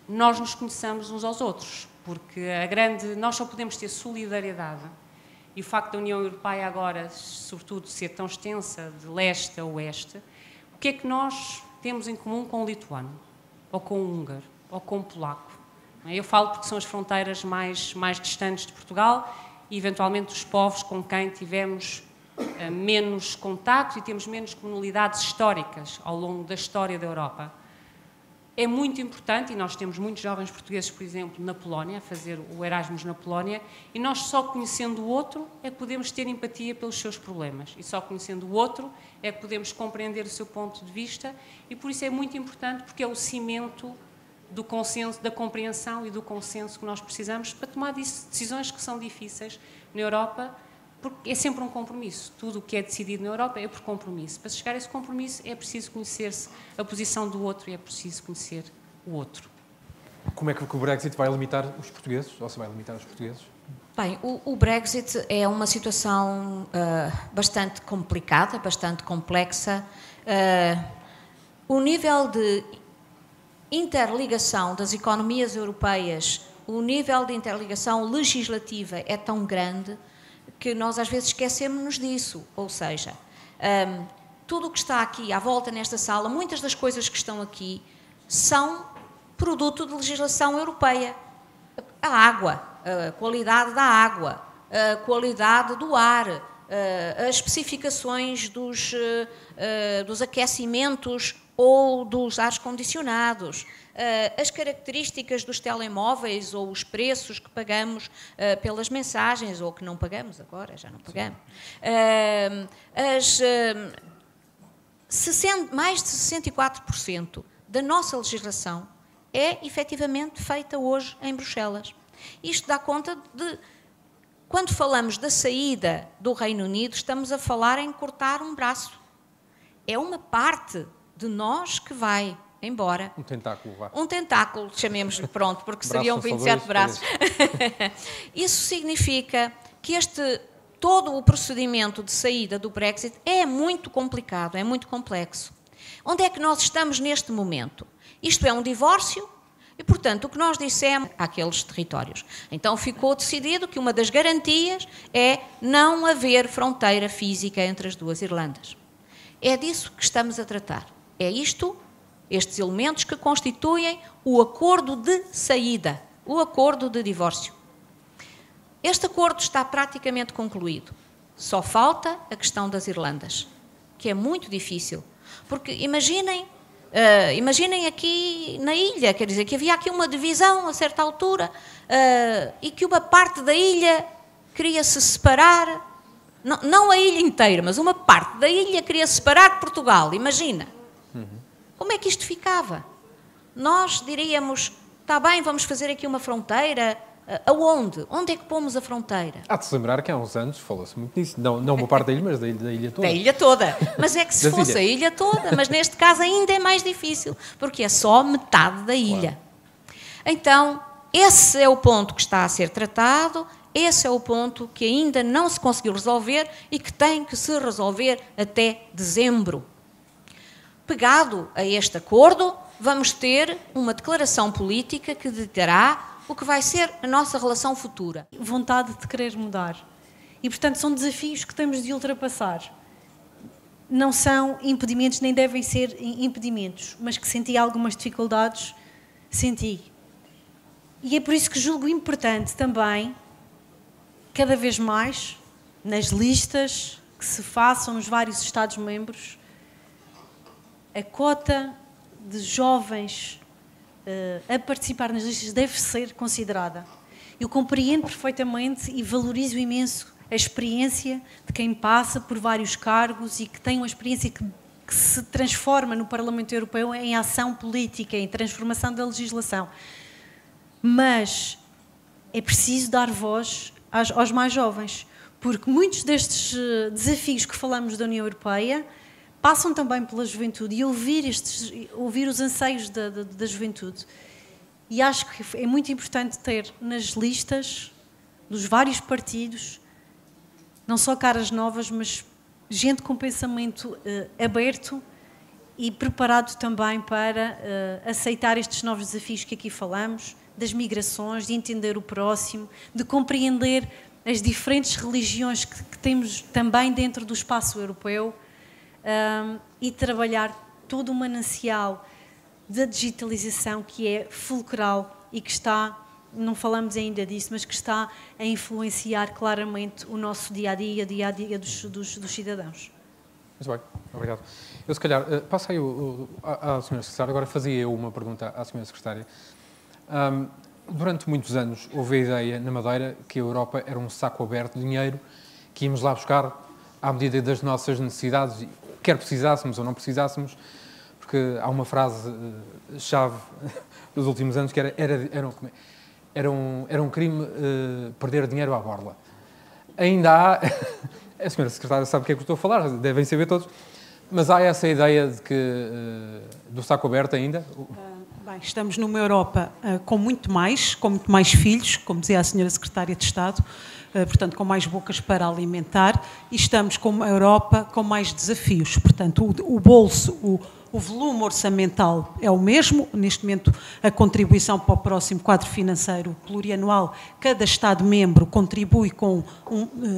nós nos conheçamos uns aos outros, porque nós só podemos ter solidariedade, e o facto da União Europeia agora, sobretudo, ser tão extensa de leste a oeste, o que é que nós temos em comum com o lituano, ou com o húngaro, ou com o polaco? Eu falo porque são as fronteiras mais distantes de Portugal e, eventualmente, os povos com quem tivemos menos contacto e temos menos comunidades históricas ao longo da história da Europa. É muito importante, e nós temos muitos jovens portugueses, por exemplo, na Polónia, a fazer o Erasmus na Polónia, e nós só conhecendo o outro é que podemos ter empatia pelos seus problemas, e só conhecendo o outro é que podemos compreender o seu ponto de vista, e por isso é muito importante, porque é o cimento do consenso, da compreensão e do consenso que nós precisamos para tomar decisões que são difíceis na Europa, porque é sempre um compromisso. Tudo o que é decidido na Europa é por compromisso. Para chegar a esse compromisso é preciso conhecer-se a posição do outro e é preciso conhecer o outro. Como é que o Brexit vai limitar os portugueses? Ou se vai limitar os portugueses? Bem, o Brexit é uma situação bastante complicada, bastante complexa. O nível de interligação das economias europeias, o nível de interligação legislativa é tão grande que nós às vezes esquecemos-nos disso, ou seja, tudo o que está aqui à volta nesta sala, muitas das coisas que estão aqui são produto de legislação europeia. A água, a qualidade da água, a qualidade do ar, as especificações dos aquecimentos ou dos ares condicionados, as características dos telemóveis ou os preços que pagamos pelas mensagens, ou que não pagamos agora, já não pagamos. Mais de 64% da nossa legislação é efetivamente feita hoje em Bruxelas. Isto dá conta de, quando falamos da saída do Reino Unido, estamos a falar em cortar um braço. É uma parte de nós que vai embora. Um tentáculo, vá. Um tentáculo, chamemos-lhe, pronto, porque seriam 27 braços. Isso significa que todo o procedimento de saída do Brexit é muito complicado, é muito complexo. Onde é que nós estamos neste momento? Isto é um divórcio e, portanto, o que nós dissemos àqueles territórios. Então ficou decidido que uma das garantias é não haver fronteira física entre as duas Irlandas. É disso que estamos a tratar. É estes elementos que constituem o acordo de saída, o acordo de divórcio. Este acordo está praticamente concluído. Só falta a questão das Irlandas, que é muito difícil. Porque imaginem aqui na ilha, quer dizer, que havia aqui uma divisão a certa altura e que uma parte da ilha queria se separar, não a ilha inteira, mas uma parte da ilha queria separar de Portugal, imagina. Como é que isto ficava? Nós diríamos, está bem, vamos fazer aqui uma fronteira. Aonde? Onde é que pomos a fronteira? Há de se lembrar que há uns anos falou-se muito disso. Não uma parte da ilha, mas da ilha toda. Da ilha toda. Mas é que se fosse a ilha toda, mas neste caso ainda é mais difícil, porque é só metade da ilha. Claro. Então, esse é o ponto que está a ser tratado, esse é o ponto que ainda não se conseguiu resolver e que tem que se resolver até dezembro. Pegado a este acordo, vamos ter uma declaração política que ditará o que vai ser a nossa relação futura. Vontade de querer mudar. E, portanto, são desafios que temos de ultrapassar. Não são impedimentos, nem devem ser impedimentos, mas que senti algumas dificuldades, senti. E é por isso que julgo importante também, cada vez mais, nas listas que se façam nos vários Estados-membros, a cota de jovens a participar nas listas deve ser considerada. Eu compreendo perfeitamente e valorizo imenso a experiência de quem passa por vários cargos e que tem uma experiência que se transforma no Parlamento Europeu em ação política, em transformação da legislação. Mas é preciso dar voz aos mais jovens, porque muitos destes desafios que falamos da União Europeia passam também pela juventude e ouvir os anseios da juventude. E acho que é muito importante ter nas listas dos vários partidos não só caras novas, mas gente com pensamento aberto e preparado também para aceitar estes novos desafios que aqui falamos, das migrações, de entender o próximo, de compreender as diferentes religiões que temos também dentro do espaço europeu, e trabalhar todo o manancial da digitalização que é fulcral e que está, não falamos ainda disso, mas que está a influenciar claramente o nosso dia-a-dia, dos cidadãos. Muito bem, obrigado. Eu, se calhar, passo aí à Sra. Secretária, agora fazia eu uma pergunta à Sra. Secretária. Durante muitos anos houve a ideia na Madeira que a Europa era um saco aberto de dinheiro que íamos lá buscar à medida das nossas necessidades, quer precisássemos ou não precisássemos, porque há uma frase-chave dos últimos anos que era um crime perder dinheiro à borla. Ainda há, a Sra. Secretária sabe o que é que eu estou a falar, devem saber todos, mas há essa ideia de que, do saco aberto ainda? Bem, estamos numa Europa com muito mais filhos, como dizia a Sra. Secretária de Estado, portanto, com mais bocas para alimentar, e estamos com uma Europa com mais desafios. Portanto, o bolso, o volume orçamental é o mesmo. Neste momento, a contribuição para o próximo quadro financeiro plurianual, cada Estado-membro contribui com,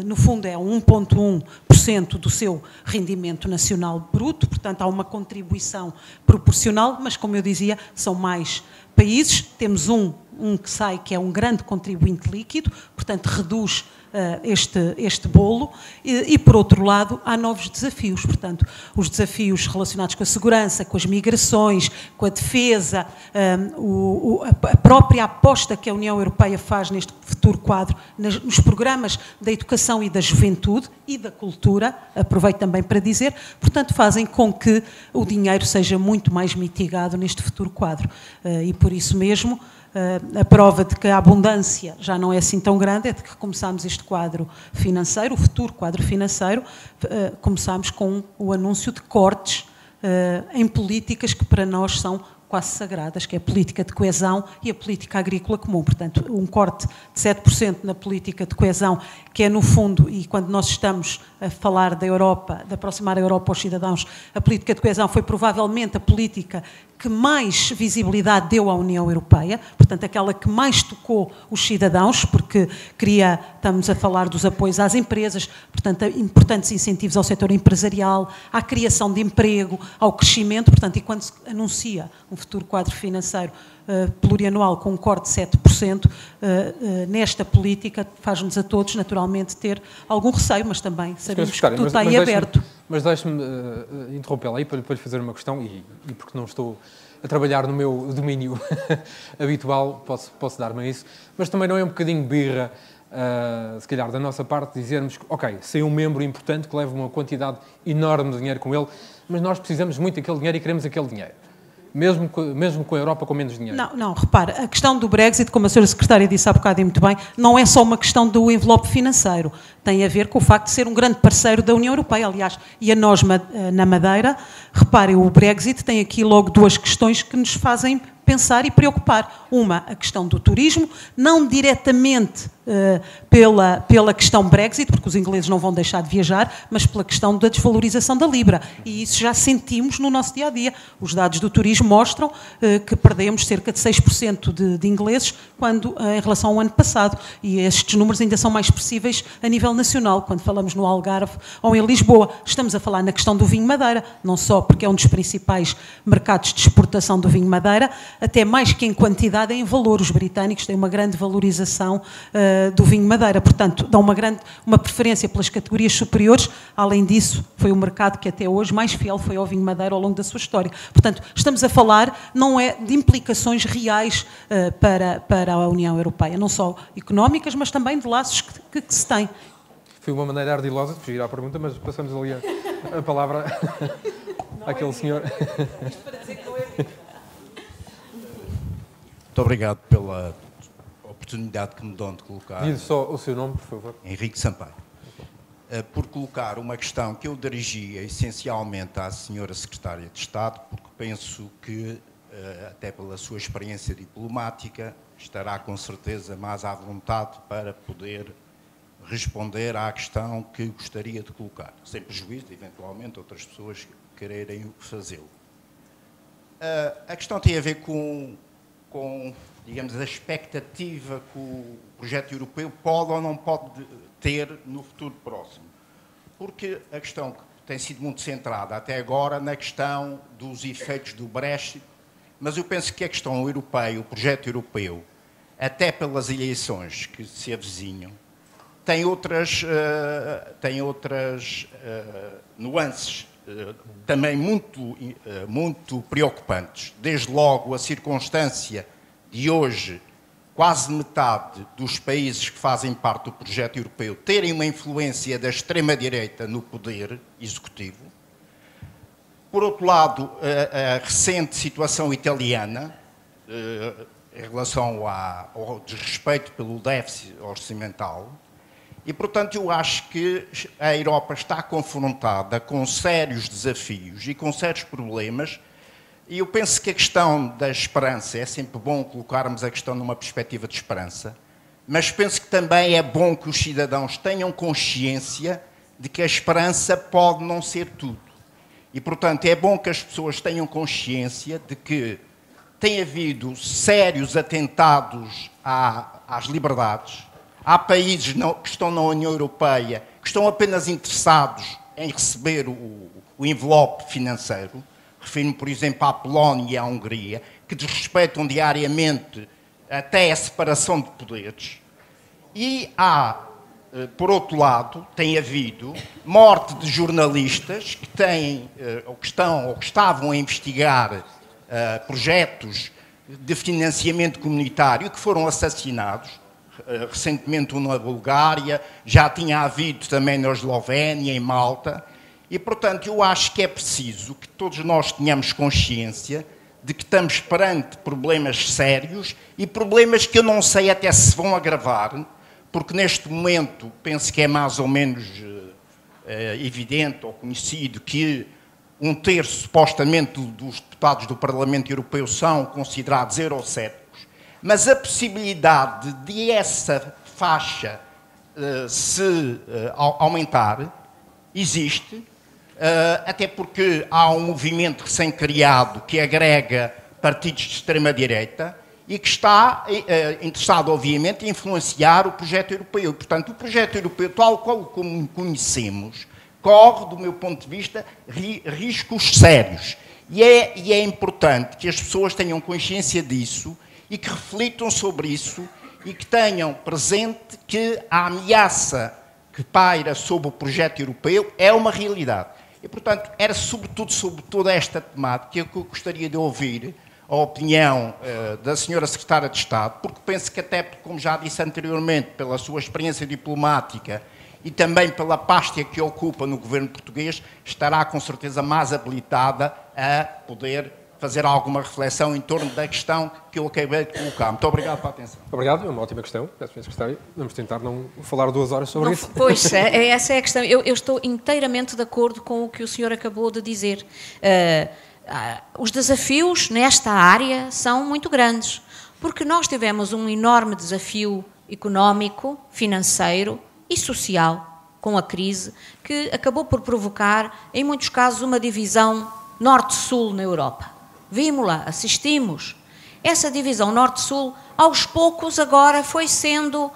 no fundo, é 1,1% do seu rendimento nacional bruto, portanto, há uma contribuição proporcional, mas, como eu dizia, são mais países. Temos um que sai, que é um grande contribuinte líquido, portanto, reduz este bolo, e, por outro lado, há novos desafios. Portanto, os desafios relacionados com a segurança, com as migrações, com a defesa, a própria aposta que a União Europeia faz neste futuro quadro, nos programas da educação e da juventude e da cultura, aproveito também para dizer, portanto, fazem com que o dinheiro seja muito mais mitigado neste futuro quadro. E por isso mesmo, a prova de que a abundância já não é assim tão grande é de que começámos este quadro financeiro, o futuro quadro financeiro, começámos com o anúncio de cortes em políticas que para nós são quase sagradas, que é a política de coesão e a política agrícola comum. Portanto, um corte de 7% na política de coesão, que é no fundo, e quando nós estamos a falar da Europa, de aproximar a Europa aos cidadãos, a política de coesão foi provavelmente a política que mais visibilidade deu à União Europeia, portanto, aquela que mais tocou os cidadãos, porque estamos a falar dos apoios às empresas, portanto, importantes incentivos ao setor empresarial, à criação de emprego, ao crescimento, portanto, e quando se anuncia um futuro quadro financeiro plurianual com um corte de 7%, nesta política faz-nos a todos, naturalmente, ter algum receio, mas também sabemos que tudo está aí aberto. Mas deixe-me interrompê-la aí para lhe fazer uma questão, e porque não estou a trabalhar no meu domínio habitual, posso dar-me a isso, mas também não é um bocadinho birra, se calhar, da nossa parte, dizermos que, ok, sem um membro importante que leva uma quantidade enorme de dinheiro com ele, mas nós precisamos muito daquele dinheiro e queremos aquele dinheiro. Mesmo com a Europa com menos dinheiro. Não, repara, a questão do Brexit, como a Sra. Secretária disse há bocado e muito bem, não é só uma questão do envelope financeiro, tem a ver com o facto de ser um grande parceiro da União Europeia, aliás, e a nós na Madeira, reparem, o Brexit tem aqui logo duas questões que nos fazem pensar e preocupar. Uma, a questão do turismo, não diretamente pela questão Brexit, porque os ingleses não vão deixar de viajar, mas pela questão da desvalorização da Libra. E isso já sentimos no nosso dia-a-dia. Os dados do turismo mostram que perdemos cerca de 6% de ingleses em relação ao ano passado. E estes números ainda são mais expressíveis a nível nacional, quando falamos no Algarve ou em Lisboa. Estamos a falar na questão do vinho Madeira, não só porque é um dos principais mercados de exportação do vinho Madeira, até mais que em quantidade, é em valor. Os britânicos têm uma grande valorização do vinho Madeira, portanto, dão uma preferência pelas categorias superiores. Além disso, foi o mercado que até hoje mais fiel foi ao vinho Madeira ao longo da sua história. Portanto, estamos a falar, não é de implicações reais para a União Europeia, não só económicas, mas também de laços que se têm. Foi uma maneira ardilosa de fugir à pergunta, mas passamos ali a palavra àquele senhor. Muito obrigado pela oportunidade que me dão de colocar. Diz só o seu nome, por favor. Henrique Sampaio. Por colocar uma questão que eu dirigia essencialmente à Sra. Secretária de Estado, porque penso que, até pela sua experiência diplomática, estará com certeza mais à vontade para poder responder à questão que gostaria de colocar, sem prejuízo de, eventualmente, outras pessoas quererem fazê-lo. A questão tem a ver com, digamos, a expectativa que o projeto europeu pode ou não pode ter no futuro próximo. Porque a questão que tem sido muito centrada até agora na questão dos efeitos do Brexit, mas eu penso que a questão europeia, o projeto europeu, até pelas eleições que se avizinham, tem outras nuances também muito preocupantes. Desde logo a circunstância de hoje quase metade dos países que fazem parte do projeto europeu terem uma influência da extrema-direita no poder executivo. Por outro lado, a recente situação italiana, em relação ao desrespeito pelo déficit orçamental, e, portanto, eu acho que a Europa está confrontada com sérios desafios e com sérios problemas, e eu penso que a questão da esperança, é sempre bom colocarmos a questão numa perspectiva de esperança, mas penso que também é bom que os cidadãos tenham consciência de que a esperança pode não ser tudo. E, portanto, é bom que as pessoas tenham consciência de que tem havido sérios atentados às liberdades. Há países que estão na União Europeia que estão apenas interessados em receber o envelope financeiro. Refiro-me, por exemplo, à Polónia e à Hungria, que desrespeitam diariamente até a separação de poderes. E há, por outro lado, tem havido morte de jornalistas que têm, ou que estavam a investigar projetos de financiamento comunitário e que foram assassinados. Recentemente um na Bulgária, já tinha havido também na Eslovénia, em Malta, e, portanto, eu acho que é preciso que todos nós tenhamos consciência de que estamos perante problemas sérios e problemas que eu não sei até se vão agravar, porque neste momento penso que é mais ou menos evidente ou conhecido que um terço, supostamente, dos deputados do Parlamento Europeu são considerados eurocéticos, mas a possibilidade de essa faixa se aumentar existe, até porque há um movimento recém-criado que agrega partidos de extrema-direita e que está interessado, obviamente, em influenciar o projeto europeu. Portanto, o projeto europeu, tal qual como conhecemos, corre, do meu ponto de vista, riscos sérios. E é importante que as pessoas tenham consciência disso e que reflitam sobre isso e que tenham presente que a ameaça que paira sobre o projeto europeu é uma realidade. E, portanto, era sobretudo sobre toda esta temática que eu gostaria de ouvir a opinião da senhora Secretária de Estado, porque penso que até, como já disse anteriormente, pela sua experiência diplomática e também pela pasta que ocupa no governo português, estará com certeza mais habilitada a poder fazer alguma reflexão em torno da questão que eu acabei de colocar. Muito obrigado pela atenção. Obrigado, é uma ótima questão. Peço, Sr. Secretário. Vamos tentar não falar 2 horas sobre isso. Pois, essa é a questão. Eu estou inteiramente de acordo com o que o senhor acabou de dizer. Os desafios nesta área são muito grandes, porque nós tivemos um enorme desafio económico, financeiro e social com a crise, que acabou por provocar, em muitos casos, uma divisão norte-sul na Europa. Vimos-la, assistimos. Essa divisão norte-sul, aos poucos, agora foi sendo...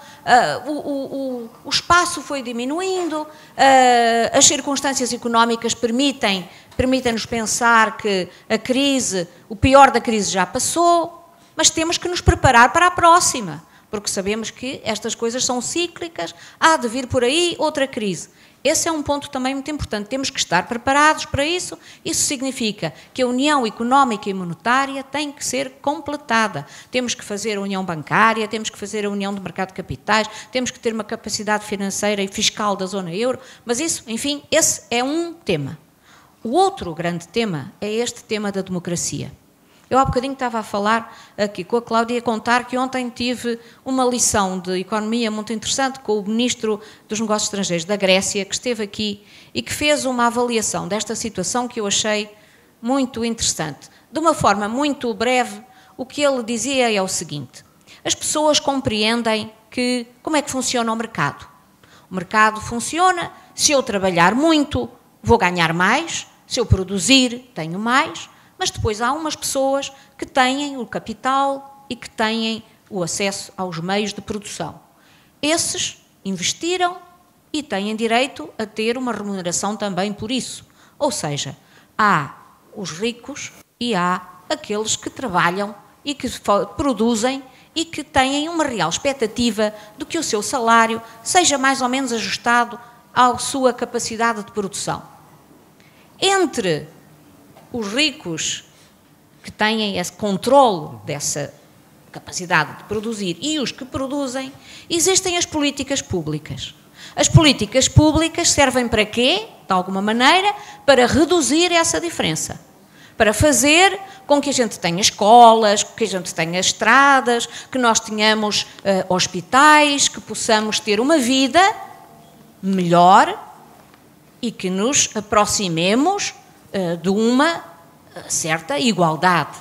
o espaço foi diminuindo, as circunstâncias económicas permitem-nos pensar que a crise, o pior da crise já passou, mas temos que nos preparar para a próxima, porque sabemos que estas coisas são cíclicas, há de vir por aí outra crise. Esse é um ponto também muito importante, temos que estar preparados para isso. Isso significa que a União Económica e Monetária tem que ser completada. Temos que fazer a União Bancária, temos que fazer a União do Mercado de Capitais, temos que ter uma capacidade financeira e fiscal da zona euro, mas isso, enfim, esse é um tema. O outro grande tema é este tema da democracia. Eu há bocadinho estava a falar aqui com a Cláudia, a contar que ontem tive uma lição de economia muito interessante com o Ministro dos Negócios Estrangeiros da Grécia, que esteve aqui e que fez uma avaliação desta situação que eu achei muito interessante. De uma forma muito breve, o que ele dizia é o seguinte: as pessoas compreendem como é que funciona o mercado. O mercado funciona, se eu trabalhar muito, vou ganhar mais, se eu produzir, tenho mais, mas depois há umas pessoas que têm o capital e que têm o acesso aos meios de produção. Esses investiram e têm direito a ter uma remuneração também por isso. Ou seja, há os ricos e há aqueles que trabalham e que produzem e que têm uma real expectativa de que o seu salário seja mais ou menos ajustado à sua capacidade de produção. Entre os ricos que têm esse controle dessa capacidade de produzir e os que produzem, existem as políticas públicas. As políticas públicas servem para quê? De alguma maneira, para reduzir essa diferença. Para fazer com que a gente tenha escolas, que a gente tenha estradas, que nós tenhamos hospitais, que possamos ter uma vida melhor e que nos aproximemos de uma certa igualdade.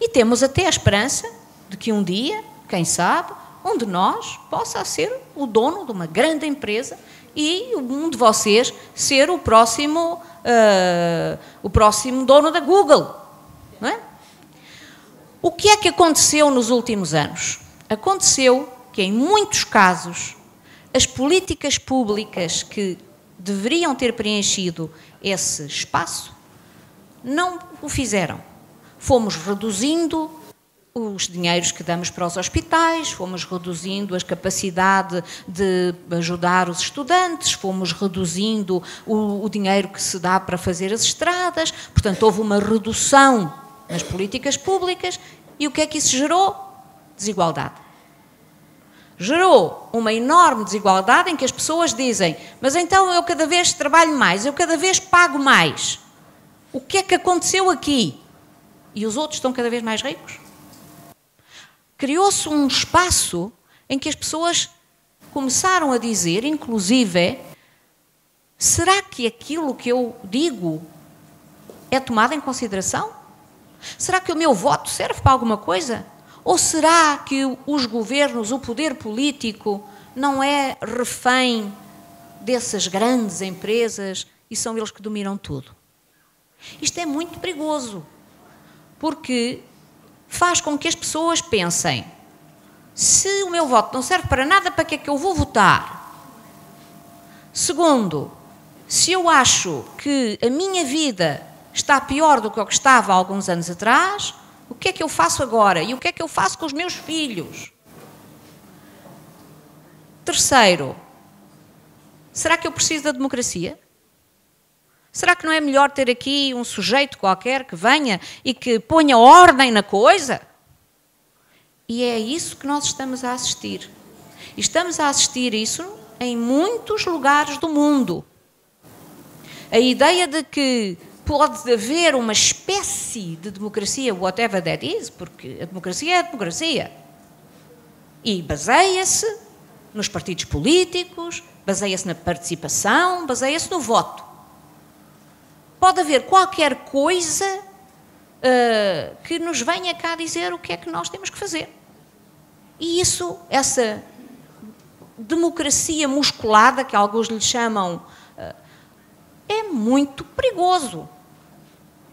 E temos até a esperança de que um dia, quem sabe, um de nós possa ser o dono de uma grande empresa e um de vocês ser o próximo dono da Google. Não é? O que é que aconteceu nos últimos anos? Aconteceu que, em muitos casos, as políticas públicas que deveriam ter preenchido esse espaço não o fizeram. Fomos reduzindo os dinheiros que damos para os hospitais, fomos reduzindo a capacidade de ajudar os estudantes, fomos reduzindo o dinheiro que se dá para fazer as estradas, portanto houve uma redução nas políticas públicas e o que é que isso gerou? Desigualdade. Gerou uma enorme desigualdade em que as pessoas dizem: mas então eu cada vez trabalho mais, eu cada vez pago mais. O que é que aconteceu aqui? E os outros estão cada vez mais ricos? Criou-se um espaço em que as pessoas começaram a dizer, inclusive, será que aquilo que eu digo é tomado em consideração? Será que o meu voto serve para alguma coisa? Ou será que os governos, o poder político, não é refém dessas grandes empresas e são eles que dominam tudo? Isto é muito perigoso, porque faz com que as pessoas pensem: se o meu voto não serve para nada, para que é que eu vou votar? Segundo, se eu acho que a minha vida está pior do que o que estava há alguns anos atrás, o que é que eu faço agora? E o que é que eu faço com os meus filhos? Terceiro, será que eu preciso da democracia? Será que não é melhor ter aqui um sujeito qualquer que venha e que ponha ordem na coisa? E é isso que nós estamos a assistir. E estamos a assistir isso em muitos lugares do mundo. A ideia de que pode haver uma espécie de democracia, whatever that is, porque a democracia é a democracia. E baseia-se nos partidos políticos, baseia-se na participação, baseia-se no voto. Pode haver qualquer coisa que nos venha cá dizer o que é que nós temos que fazer. E isso, essa democracia musculada, que alguns lhe chamam, é muito perigoso.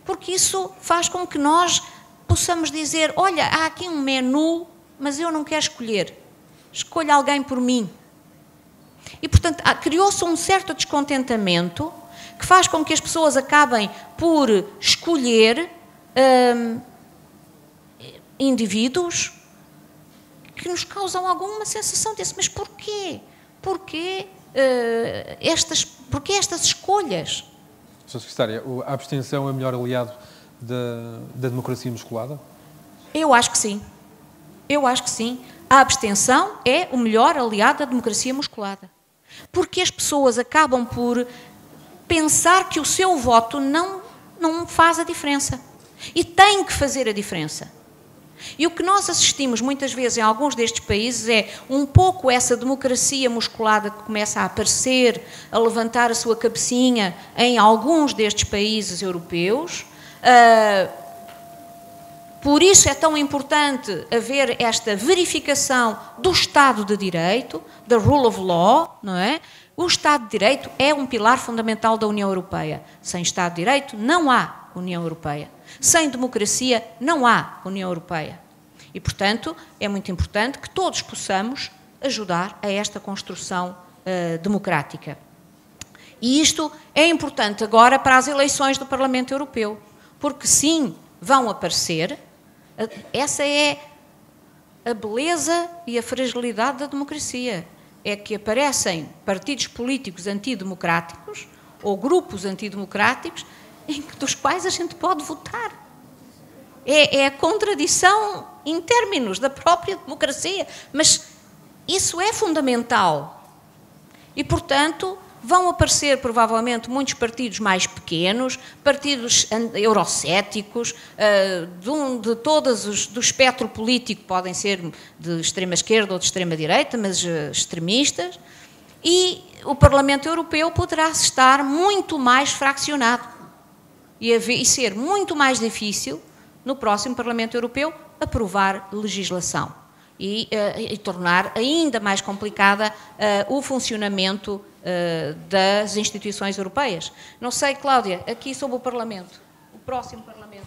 Porque isso faz com que nós possamos dizer: olha, há aqui um menu, mas eu não quero escolher. Escolha alguém por mim. E, portanto, criou-se um certo descontentamento que faz com que as pessoas acabem por escolher indivíduos que nos causam alguma sensação desse: mas porquê? Porquê estas escolhas? Sra. Secretária, a abstenção é o melhor aliado da democracia musculada? Eu acho que sim. Eu acho que sim. A abstenção é o melhor aliado da democracia musculada. Porque as pessoas acabam por pensar que o seu voto não faz a diferença. E tem que fazer a diferença. E o que nós assistimos muitas vezes em alguns destes países é um pouco essa democracia musculada que começa a aparecer, a levantar a sua cabecinha em alguns destes países europeus, Por isso é tão importante haver esta verificação do Estado de Direito, da rule of law, não é? O Estado de Direito é um pilar fundamental da União Europeia. Sem Estado de Direito não há União Europeia. Sem democracia não há União Europeia. E, portanto, é muito importante que todos possamos ajudar a esta construção democrática. E isto é importante agora para as eleições do Parlamento Europeu, porque sim, vão aparecer. Essa é a beleza e a fragilidade da democracia. É que aparecem partidos políticos antidemocráticos ou grupos antidemocráticos dos quais a gente pode votar. É a contradição em términos da própria democracia, mas isso é fundamental. E, portanto, vão aparecer provavelmente muitos partidos mais pequenos, partidos eurocéticos, de todos do espectro político, podem ser de extrema esquerda ou de extrema direita, mas extremistas, e o Parlamento Europeu poderá estar muito mais fraccionado e ser muito mais difícil no próximo Parlamento Europeu aprovar legislação e tornar ainda mais complicada o funcionamento das instituições europeias. Não sei, Cláudia, aqui sobre o Parlamento, o próximo Parlamento.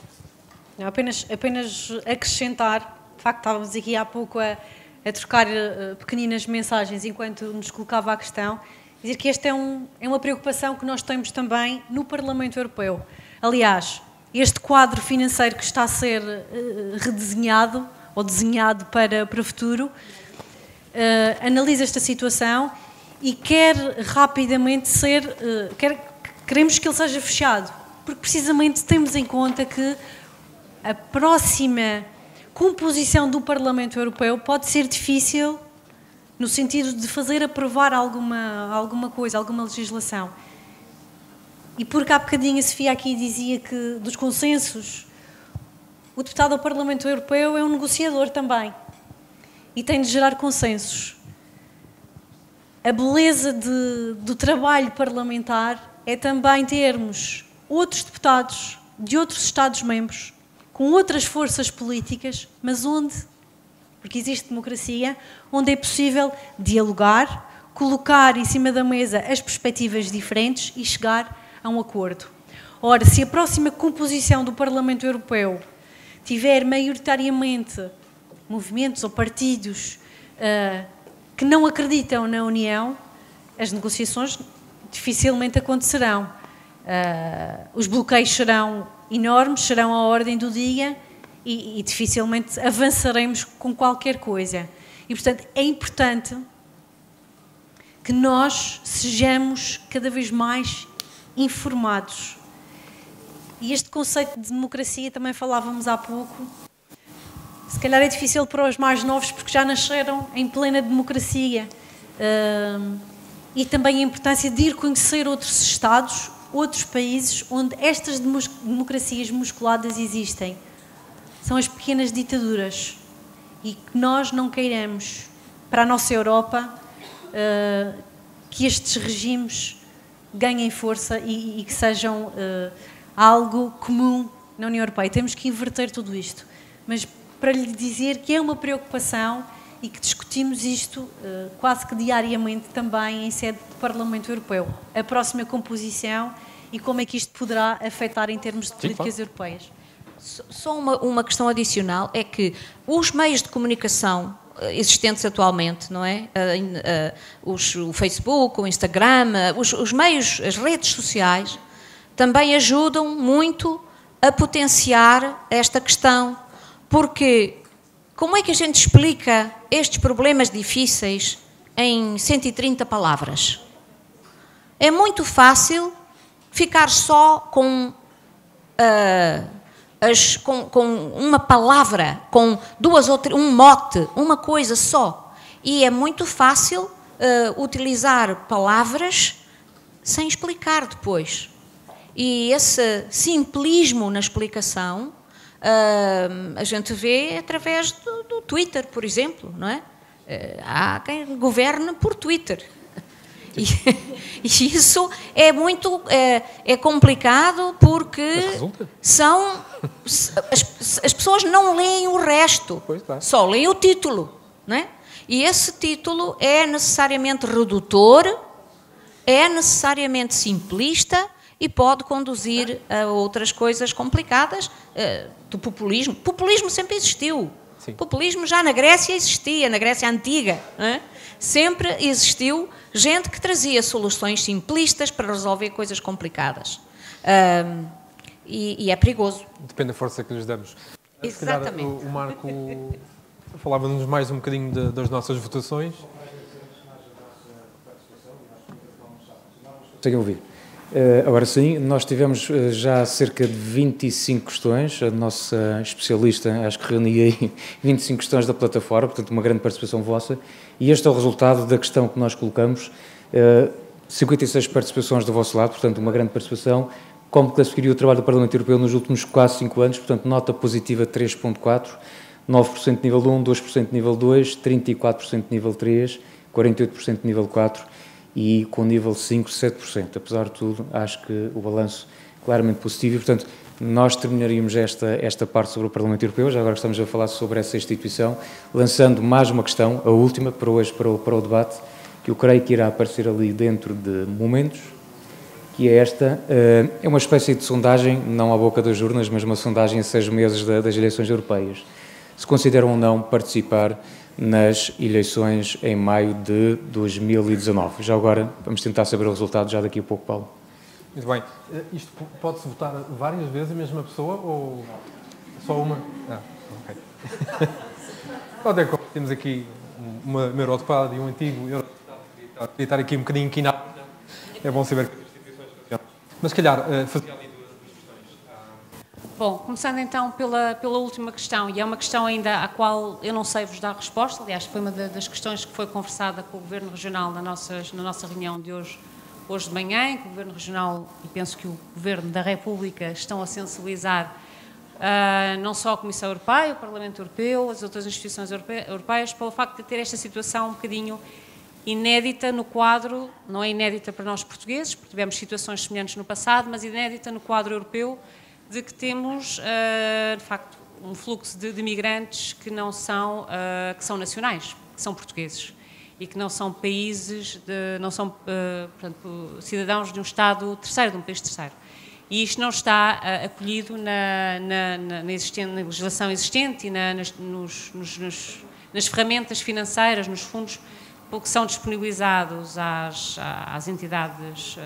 Não, apenas acrescentar, de facto estávamos aqui há pouco a trocar pequeninas mensagens enquanto nos colocava a questão, dizer que esta é uma preocupação que nós temos também no Parlamento Europeu. Aliás, este quadro financeiro que está a ser redesenhado ou desenhado para o futuro, analisa esta situação e quer rapidamente queremos que ele seja fechado, porque precisamente temos em conta que a próxima composição do Parlamento Europeu pode ser difícil no sentido de fazer aprovar alguma coisa, alguma legislação. E porque há bocadinho a Sofia aqui dizia que dos consensos, o deputado ao Parlamento Europeu é um negociador também e tem de gerar consensos. A beleza do trabalho parlamentar é também termos outros deputados de outros Estados-membros, com outras forças políticas, mas porque existe democracia, onde é possível dialogar, colocar em cima da mesa as perspectivas diferentes e chegar a um acordo. Ora, se a próxima composição do Parlamento Europeu tiver maioritariamente movimentos ou partidos que não acreditam na União, as negociações dificilmente acontecerão. Os bloqueios serão enormes, serão à ordem do dia e dificilmente avançaremos com qualquer coisa. E, portanto, é importante que nós sejamos cada vez mais informados. E este conceito de democracia, também falávamos há pouco, se calhar é difícil para os mais novos porque já nasceram em plena democracia. E também a importância de ir conhecer outros Estados, outros países onde estas democracias musculadas existem. São as pequenas ditaduras. E que nós não queiramos, para a nossa Europa, que estes regimes ganhem força e que sejam algo comum na União Europeia. Temos que inverter tudo isto. Mas para lhe dizer que é uma preocupação e que discutimos isto quase que diariamente também em sede do Parlamento Europeu. A próxima composição e como é que isto poderá afetar em termos de políticas europeias. Só uma questão adicional é que os meios de comunicação existentes atualmente, não é? O Facebook, o Instagram, os meios, as redes sociais, também ajudam muito a potenciar esta questão, porque como é que a gente explica estes problemas difíceis em 130 palavras? É muito fácil ficar só com uma palavra, com duas ou três, um mote, uma coisa só. E é muito fácil utilizar palavras sem explicar depois. E esse simplismo na explicação a gente vê através do Twitter, por exemplo, não é? Há quem governe por Twitter. E isso é muito complicado porque as pessoas não leem o resto, só leem o título, não é? E esse título é necessariamente redutor, é necessariamente simplista e pode conduzir a outras coisas complicadas do populismo. O populismo sempre existiu. Sim. O populismo já na Grécia existia, na Grécia Antiga. Não é? Sempre existiu gente que trazia soluções simplistas para resolver coisas complicadas. E é perigoso. Depende da força que lhes damos. Exatamente. O Marco falava-nos mais um bocadinho das nossas votações. Conseguem ouvir? Agora sim, nós tivemos já cerca de 25 questões, a nossa especialista acho que reuniu aí 25 questões da plataforma, portanto uma grande participação vossa, e este é o resultado da questão que nós colocamos, 56 participações do vosso lado, portanto uma grande participação. Como classificaria o trabalho do Parlamento Europeu nos últimos quase 5 anos, portanto nota positiva 3.4, 9% nível 1, 2% nível 2, 34% nível 3, 48% nível 4, e com nível 5, 7%. Apesar de tudo, acho que o balanço claramente positivo e, portanto, nós terminaríamos esta parte sobre o Parlamento Europeu, já agora estamos a falar sobre essa instituição, lançando mais uma questão, a última, para hoje, para o debate, que eu creio que irá aparecer ali dentro de momentos, que é esta. É uma espécie de sondagem, não à boca das urnas, mas uma sondagem a 6 meses das eleições europeias. Se consideram ou não participar nas eleições em maio de 2019. Já agora, vamos tentar saber o resultado já daqui a pouco, Paulo. Muito bem. Isto pode-se votar várias vezes a mesma pessoa ou só uma? Ok. Pode é, temos aqui uma eurodeputada e um antigo eurodeputada que estar aqui um bocadinho inquinado. É bom saber que as instituições funcionam. Mas, se calhar, fazia ali duas questões. Bom, começando então pela última questão, e é uma questão ainda à qual eu não sei vos dar resposta, aliás, foi uma das questões que foi conversada com o Governo Regional na nossa reunião de hoje de manhã, em que o Governo Regional, e penso que o Governo da República, estão a sensibilizar não só a Comissão Europeia, o Parlamento Europeu, as outras instituições europeias, pelo facto de ter esta situação um bocadinho inédita no quadro, não é inédita para nós portugueses, porque tivemos situações semelhantes no passado, mas inédita no quadro europeu, de que temos, de facto, um fluxo de migrantes que não são, que são nacionais, que são portugueses e que não são países, não são, portanto, cidadãos de um Estado terceiro, de um país terceiro. E isto não está acolhido na legislação existente e nas ferramentas financeiras, nos fundos que são disponibilizados às entidades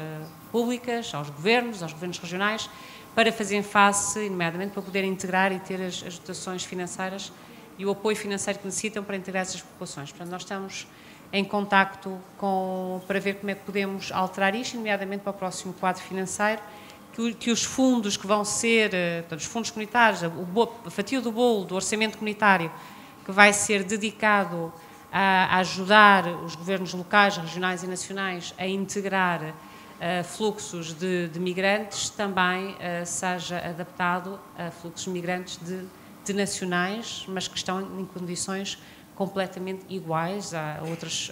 públicas, aos governos regionais, para fazerem face, nomeadamente, para poderem integrar e ter as dotações financeiras e o apoio financeiro que necessitam para integrar essas populações. Portanto, nós estamos em contacto para ver como é que podemos alterar isto, nomeadamente para o próximo quadro financeiro, que os fundos que vão ser, portanto, os fundos comunitários, a fatia do bolo do orçamento comunitário, que vai ser dedicado a ajudar os governos locais, regionais e nacionais a integrar fluxos de migrantes, também seja adaptado a fluxos de migrantes de nacionais, mas que estão em condições completamente iguais a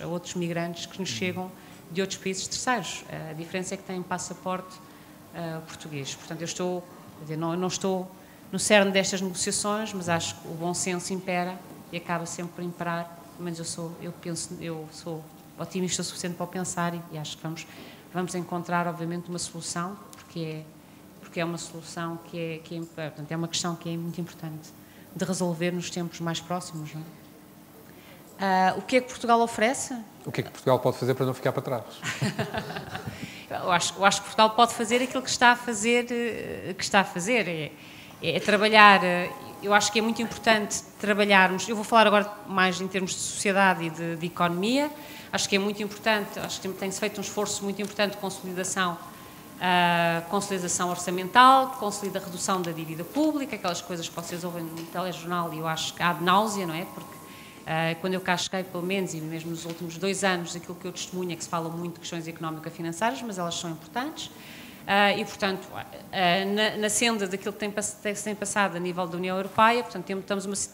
outros migrantes que nos chegam de outros países terceiros. A diferença é que têm passaporte português. Portanto, eu não estou no cerne destas negociações, mas acho que o bom senso impera e acaba sempre por imperar. Pelo menos eu sou otimista o suficiente para pensar e acho que vamos encontrar, obviamente, uma solução, porque é uma solução portanto, é uma questão que é muito importante de resolver nos tempos mais próximos. Não é? O que é que Portugal oferece? O que é que Portugal pode fazer para não ficar para trás? Eu acho que Portugal pode fazer aquilo que está a fazer, é trabalhar. Eu acho que é muito importante trabalharmos. Eu vou falar agora mais em termos de sociedade e de economia. Acho que é muito importante, acho que tem-se feito um esforço muito importante de consolidação orçamental, de redução da dívida pública, aquelas coisas que vocês ouvem no telejornal, e eu acho que há de náusea, não é? Porque quando eu cá cheguei, pelo menos, e mesmo nos últimos 2 anos, aquilo que eu testemunho é que se fala muito de questões económico-financeiras, mas elas são importantes. E, portanto, na senda daquilo que se tem passado a nível da União Europeia, portanto,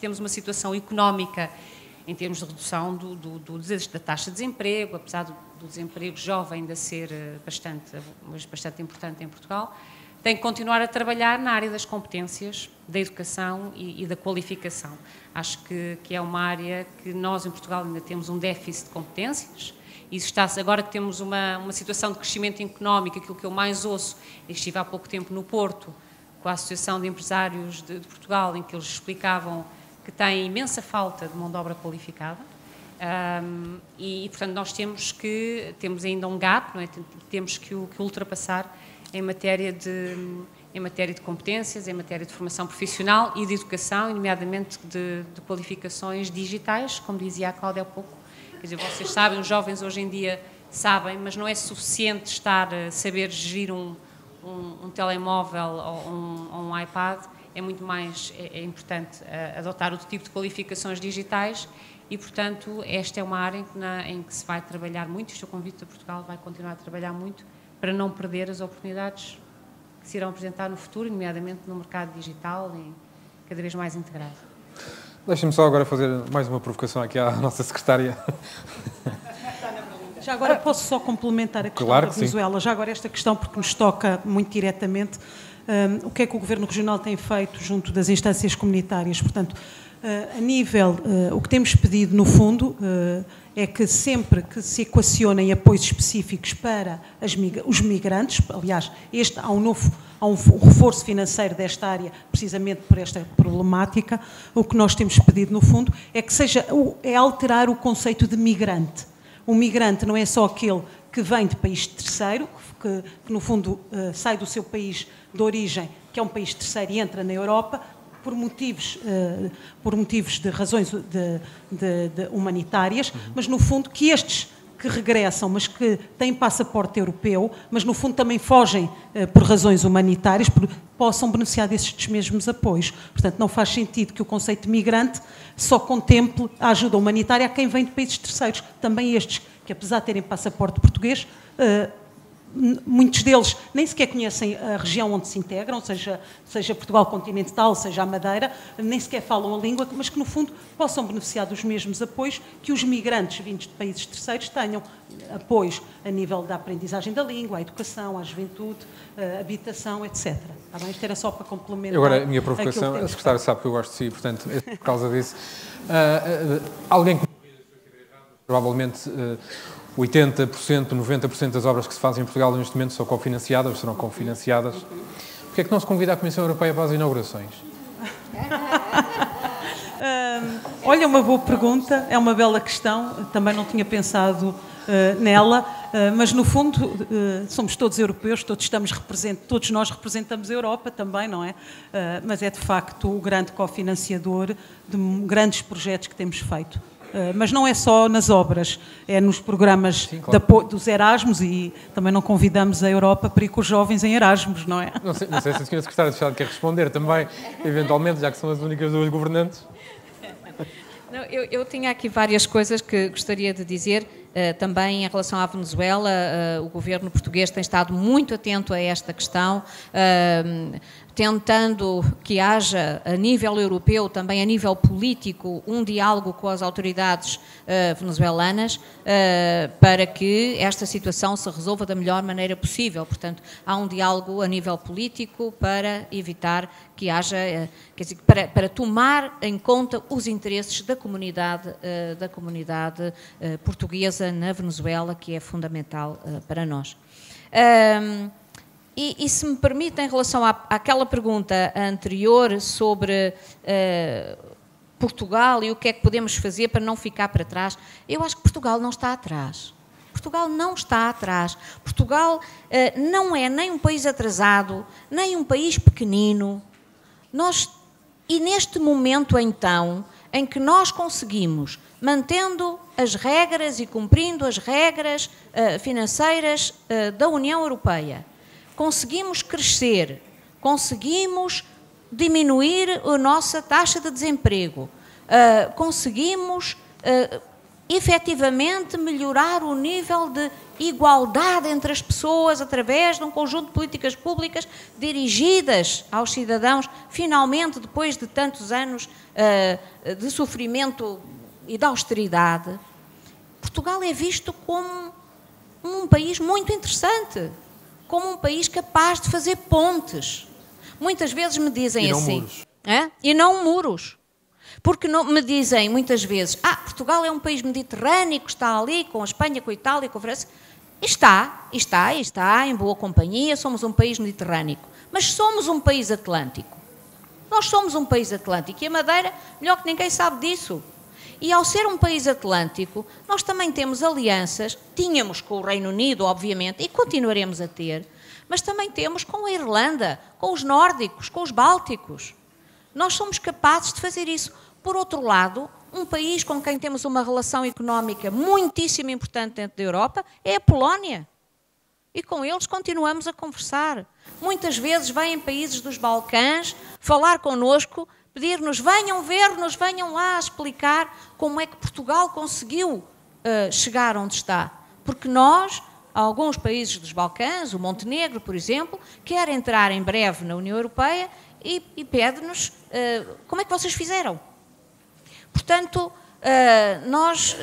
temos uma situação económica em termos de redução da taxa de desemprego, apesar do desemprego jovem ainda ser bastante importante em Portugal, tem que continuar a trabalhar na área das competências, da educação e da qualificação. Acho que é uma área que nós em Portugal ainda temos um déficit de competências. E agora que temos uma situação de crescimento económico, aquilo que eu mais ouço, e estive há pouco tempo no Porto, com a Associação de Empresários de Portugal, em que eles explicavam que tem imensa falta de mão de obra qualificada. Portanto, nós temos ainda um gap, não é? Temos que o ultrapassar em matéria de competências, em matéria de formação profissional e de educação, nomeadamente de qualificações digitais, como dizia a Cláudia há pouco. Quer dizer, vocês sabem, os jovens hoje em dia sabem, mas não é suficiente saber gerir um telemóvel ou um iPad, é muito mais importante adotar outro tipo de qualificações digitais e, portanto, esta é uma área em que se vai trabalhar muito, este é o convite de Portugal, vai continuar a trabalhar muito para não perder as oportunidades que se irão apresentar no futuro, nomeadamente no mercado digital e cada vez mais integrado. Deixem-me só agora fazer mais uma provocação aqui à nossa secretária. Já agora posso só complementar a questão da Venezuela, já agora esta questão porque nos toca muito diretamente. O que é que o Governo Regional tem feito junto das instâncias comunitárias? Portanto, a nível, o que temos pedido no fundo é que sempre que se equacionem apoios específicos para os migrantes, aliás, há um reforço financeiro desta área, precisamente por esta problemática, o que nós temos pedido no fundo é alterar o conceito de migrante. O migrante não é só aquele que vem de país terceiro, que no fundo sai do seu país de origem, que é um país terceiro e entra na Europa, por motivos de razões humanitárias, mas no fundo que estes que regressam, mas que têm passaporte europeu, mas no fundo também fogem por razões humanitárias, possam beneficiar destes mesmos apoios. Portanto, não faz sentido que o conceito de migrante só contemple a ajuda humanitária a quem vem de países terceiros. Também estes, que apesar de terem passaporte português, muitos deles nem sequer conhecem a região onde se integram, seja Portugal continental, seja a Madeira, nem sequer falam a língua, mas que no fundo possam beneficiar dos mesmos apoios que os migrantes vindos de países terceiros tenham, apoios a nível da aprendizagem da língua, à educação, à juventude, à habitação, etc. Tá bem? Isto era só para complementar. Agora, a minha provocação, a secretária sabe que eu gosto de si, portanto, é por causa disso. Alguém que provavelmente 80%, 90% das obras que se fazem em Portugal neste momento são cofinanciadas, serão cofinanciadas. Porquê é que não se convida a Comissão Europeia para as inaugurações? Olha, uma boa pergunta, é uma bela questão, também não tinha pensado nela, mas no fundo somos todos europeus, todos nós representamos a Europa também, não é? Mas é de facto o grande cofinanciador de grandes projetos que temos feito. Mas não é só nas obras, é nos programas de apoio dos Erasmus e também não convidamos a Europa para ir com os jovens em Erasmus, não é? Não sei se a senhora secretária de Estado quer responder também, eventualmente, já que são as únicas duas governantes. Não, eu tinha aqui várias coisas que gostaria de dizer. Também em relação à Venezuela, o governo português tem estado muito atento a esta questão, tentando que haja, a nível europeu, também a nível político, um diálogo com as autoridades venezuelanas para que esta situação se resolva da melhor maneira possível. Portanto, há um diálogo a nível político para evitar que haja, quer dizer, para tomar em conta os interesses da comunidade portuguesa na Venezuela, que é fundamental para nós. E se me permite, em relação àquela pergunta anterior sobre Portugal e o que é que podemos fazer para não ficar para trás, eu acho que Portugal não está atrás. Portugal não está atrás. Portugal não é nem um país atrasado, nem um país pequenino. E neste momento, então, em que nós conseguimos, mantendo as regras e cumprindo as regras financeiras da União Europeia, conseguimos crescer, conseguimos diminuir a nossa taxa de desemprego, conseguimos efetivamente melhorar o nível de igualdade entre as pessoas através de um conjunto de políticas públicas dirigidas aos cidadãos, finalmente, depois de tantos anos de sofrimento e da austeridade, Portugal é visto como um país muito interessante, como um país capaz de fazer pontes. Muitas vezes me dizem assim... Muros. E não muros. Porque me dizem muitas vezes, Portugal é um país mediterrâneo, que está ali com a Espanha, com a Itália, com a França. Está em boa companhia, somos um país mediterrâneo. Mas somos um país atlântico. Nós somos um país atlântico e a Madeira, melhor que ninguém sabe disso. E ao ser um país atlântico, nós também temos alianças, tínhamos com o Reino Unido, obviamente, e continuaremos a ter, mas também temos com a Irlanda, com os nórdicos, com os bálticos. Nós somos capazes de fazer isso. Por outro lado, um país com quem temos uma relação económica muitíssimo importante dentro da Europa é a Polónia. E com eles continuamos a conversar. Muitas vezes vêm países dos Balcãs falar connosco, pedir-nos, venham ver-nos, venham lá explicar como é que Portugal conseguiu chegar onde está. Porque nós, alguns países dos Balcãs, o Montenegro, por exemplo, quer entrar em breve na União Europeia e pede-nos como é que vocês fizeram. Portanto, nós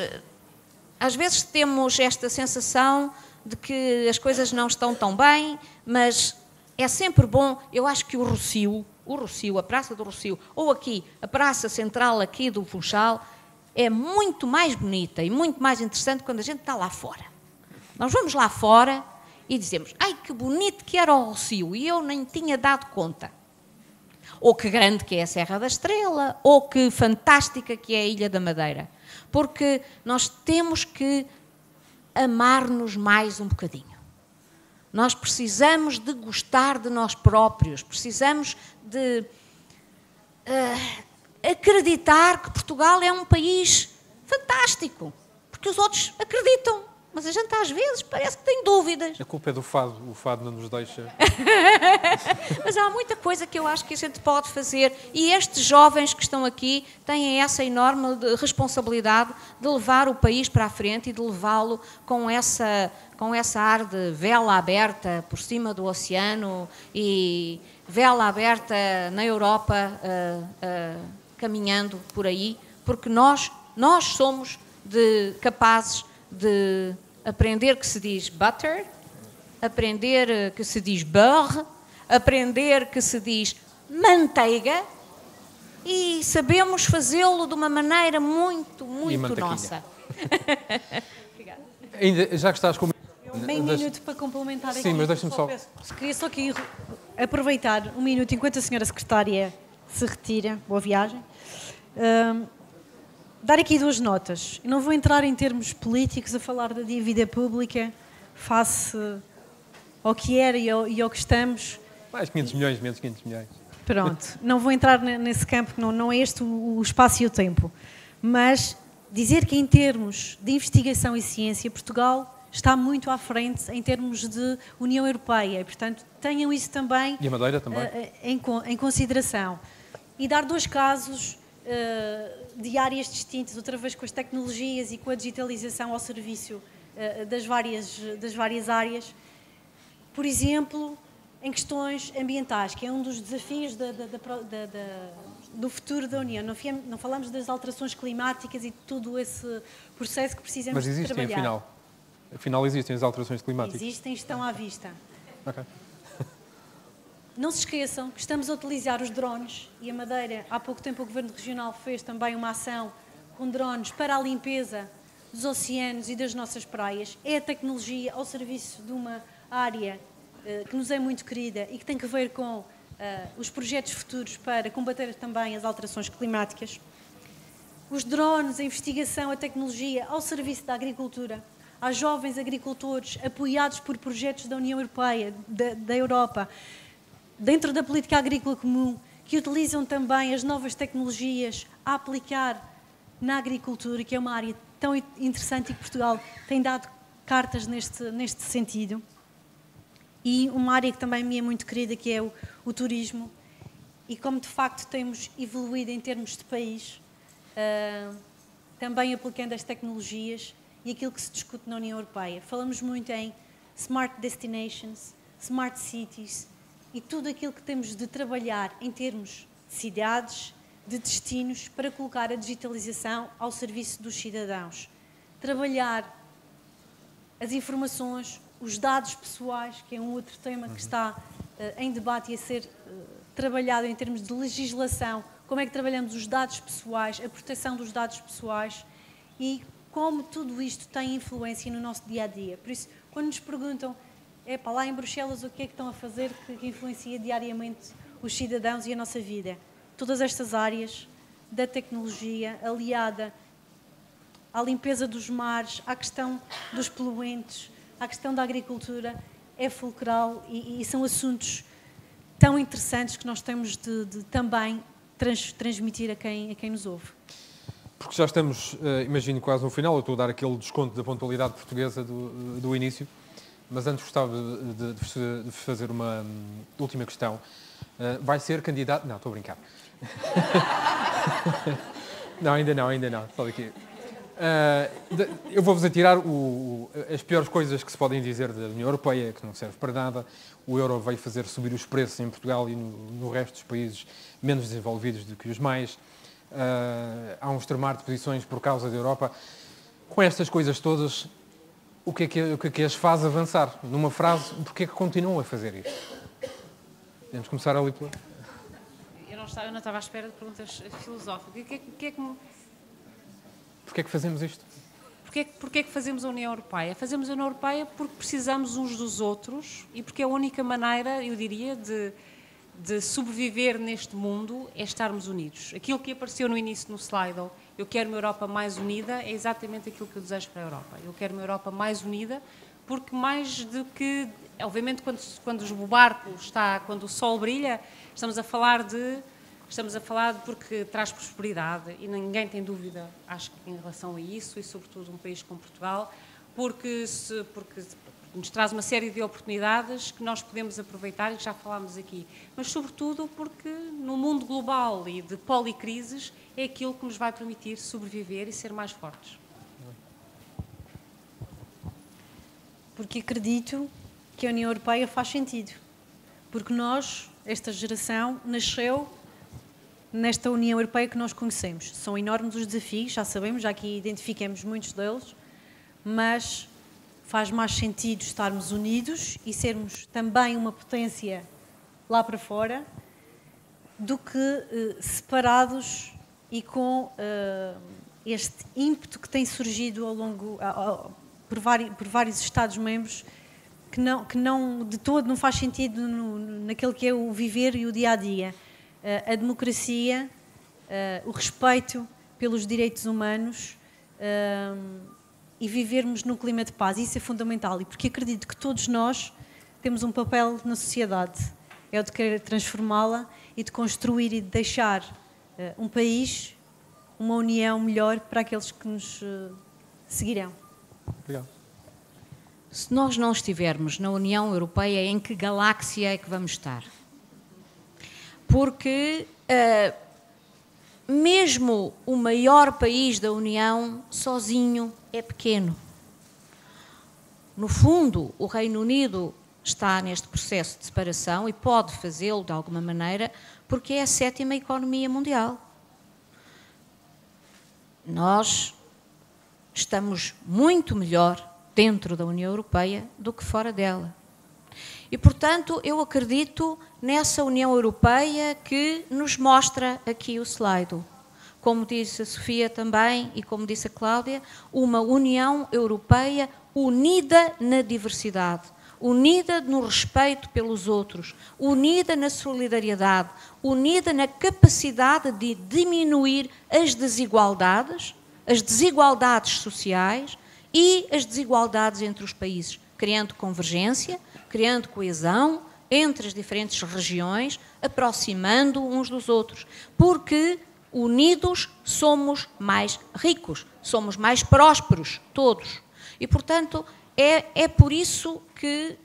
às vezes temos esta sensação de que as coisas não estão tão bem, mas é sempre bom. Eu acho que o Rossio, a Praça do Rossio, ou aqui, a Praça Central aqui do Funchal, é muito mais bonita e muito mais interessante quando a gente está lá fora. Nós vamos lá fora e dizemos, ai, que bonito que era o Rossio, e eu nem tinha dado conta. Ou que grande que é a Serra da Estrela, ou que fantástica que é a Ilha da Madeira. Porque nós temos que amar-nos mais um bocadinho. Nós precisamos de gostar de nós próprios, precisamos de acreditar que Portugal é um país fantástico, porque os outros acreditam, mas a gente às vezes parece que tem dúvidas. A culpa é do fado, o fado não nos deixa. Mas há muita coisa que eu acho que a gente pode fazer e estes jovens que estão aqui têm essa enorme responsabilidade de levar o país para a frente e de levá-lo com essa ar de vela aberta por cima do oceano e vela aberta na Europa, caminhando por aí, porque nós somos capazes de aprender que se diz butter, aprender que se diz beurre, aprender que se diz manteiga e sabemos fazê-lo de uma maneira muito, muito nossa. Obrigada. Ainda, já que estás com... Meio minuto para complementar aqui. Sim, mas deixa-me só... Queria só aqui aproveitar um minuto enquanto a senhora secretária se retira. Boa viagem. Dar aqui duas notas. Eu não vou entrar em termos políticos a falar da dívida pública face ao que era e ao que estamos. Mais 500 milhões, menos 500 milhões. Pronto, não vou entrar nesse campo, não é este o espaço e o tempo. Mas dizer que em termos de investigação e ciência, Portugal está muito à frente em termos de União Europeia. E, portanto, tenham isso também, e a Madeira também. Em consideração. E dar dois casos de áreas distintas, outra vez com as tecnologias e com a digitalização ao serviço das várias áreas. Por exemplo, em questões ambientais, que é um dos desafios do futuro da União. Não falamos das alterações climáticas e de todo esse processo que precisamos de trabalhar. Mas existem, afinal existem as alterações climáticas? Existem, estão à vista. Ok. Não se esqueçam que estamos a utilizar os drones e a Madeira, há pouco tempo o Governo Regional fez também uma ação com drones para a limpeza dos oceanos e das nossas praias. É a tecnologia ao serviço de uma área que nos é muito querida e que tem que ver com os projetos futuros para combater também as alterações climáticas. Os drones, a investigação, a tecnologia ao serviço da agricultura. Há jovens agricultores apoiados por projetos da União Europeia, da Europa, dentro da política agrícola comum, que utilizam também as novas tecnologias a aplicar na agricultura, que é uma área tão interessante e que Portugal tem dado cartas neste sentido. E uma área que também me é muito querida, que é o turismo. E como de facto temos evoluído em termos de país, também aplicando as tecnologias e aquilo que se discute na União Europeia. Falamos muito em smart destinations, smart cities, e tudo aquilo que temos de trabalhar em termos de cidades, de destinos para colocar a digitalização ao serviço dos cidadãos. Trabalhar as informações, os dados pessoais, que é um outro tema que está em debate e a ser trabalhado em termos de legislação, como é que trabalhamos os dados pessoais, a proteção dos dados pessoais e como tudo isto tem influência no nosso dia-a-dia. Por isso, quando nos perguntam, lá em Bruxelas, o que é que estão a fazer que influencia diariamente os cidadãos e a nossa vida? Todas estas áreas da tecnologia, aliada à limpeza dos mares, à questão dos poluentes, à questão da agricultura, é fulcral e são assuntos tão interessantes que nós temos de também transmitir a quem nos ouve. Porque já estamos, imagino, quase no final. Eu estou a dar aquele desconto da pontualidade portuguesa do início, mas antes gostava de fazer uma última questão. Vai ser candidato... Não, estou a brincar. Não, ainda não. Só daqui. Eu vou-vos atirar as piores coisas que se podem dizer da União Europeia, que não serve para nada. O euro vai fazer subir os preços em Portugal e no resto dos países menos desenvolvidos do que os mais. Há um extremar de posições por causa da Europa. Com estas coisas todas, o que é que as faz avançar? Numa frase, porque é que continuam a fazer isto? Podemos começar ali pela... Eu não estava à espera de perguntas filosóficas. Porquê é que fazemos isto? Porquê é que fazemos a União Europeia? Fazemos a União Europeia porque precisamos uns dos outros e porque é a única maneira, eu diria, de sobreviver neste mundo é estarmos unidos. Aquilo que apareceu no início no Slido, eu quero uma Europa mais unida, é exatamente aquilo que eu desejo para a Europa. Eu quero uma Europa mais unida porque mais do que... Obviamente, quando o barco está... Quando o sol brilha, estamos a falar porque traz prosperidade e ninguém tem dúvida, acho que em relação a isso, e sobretudo um país como Portugal, porque nos traz uma série de oportunidades que nós podemos aproveitar e que já falámos aqui, mas sobretudo porque no mundo global e de policrises é aquilo que nos vai permitir sobreviver e ser mais fortes. Porque acredito que a União Europeia faz sentido, porque nós, esta geração, nasceu nesta União Europeia que nós conhecemos. São enormes os desafios, já sabemos, já aqui identificamos muitos deles, mas faz mais sentido estarmos unidos e sermos também uma potência lá para fora do que separados e com este ímpeto que tem surgido ao longo, por vários Estados-membros que não de todo não faz sentido naquele que é o viver e o dia-a-dia. A democracia, o respeito pelos direitos humanos e vivermos num clima de paz. Isso é fundamental e porque acredito que todos nós temos um papel na sociedade. É o de querer transformá-la e de construir e de deixar um país, uma união melhor para aqueles que nos seguirão. Obrigado. Se nós não estivermos na União Europeia, em que galáxia é que vamos estar? Porque mesmo o maior país da União, sozinho, é pequeno. No fundo, o Reino Unido está neste processo de separação e pode fazê-lo de alguma maneira, porque é a 7ª economia mundial. Nós estamos muito melhor dentro da União Europeia do que fora dela. E, portanto, eu acredito nessa União Europeia que nos mostra aqui o Slido. Como disse a Sofia também e como disse a Cláudia, uma União Europeia unida na diversidade, unida no respeito pelos outros, unida na solidariedade, unida na capacidade de diminuir as desigualdades sociais e as desigualdades entre os países, criando convergência, criando coesão entre as diferentes regiões, aproximando uns dos outros, porque unidos somos mais ricos, somos mais prósperos, todos. E, portanto, é por isso que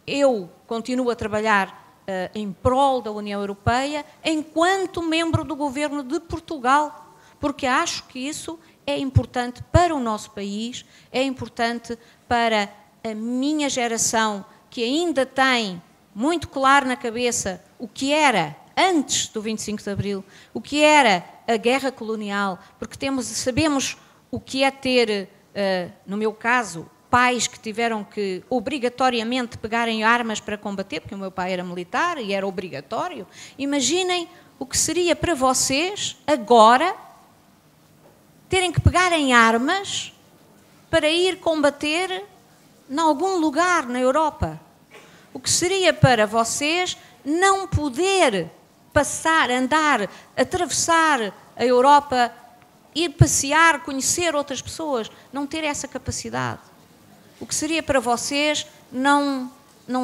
eu continuo a trabalhar em prol da União Europeia enquanto membro do governo de Portugal, porque acho que isso é importante para o nosso país, é importante para a minha geração, que ainda tem muito claro na cabeça o que era antes do 25 de Abril, o que era a guerra colonial, porque sabemos o que é ter, no meu caso, pais que tiveram que obrigatoriamente pegarem armas para combater, porque o meu pai era militar e era obrigatório. Imaginem o que seria para vocês, agora, terem que pegar em armas para ir combater em algum lugar na Europa. O que seria para vocês não poder passar, andar, atravessar a Europa, ir passear, conhecer outras pessoas, não ter essa capacidade. O que seria para vocês não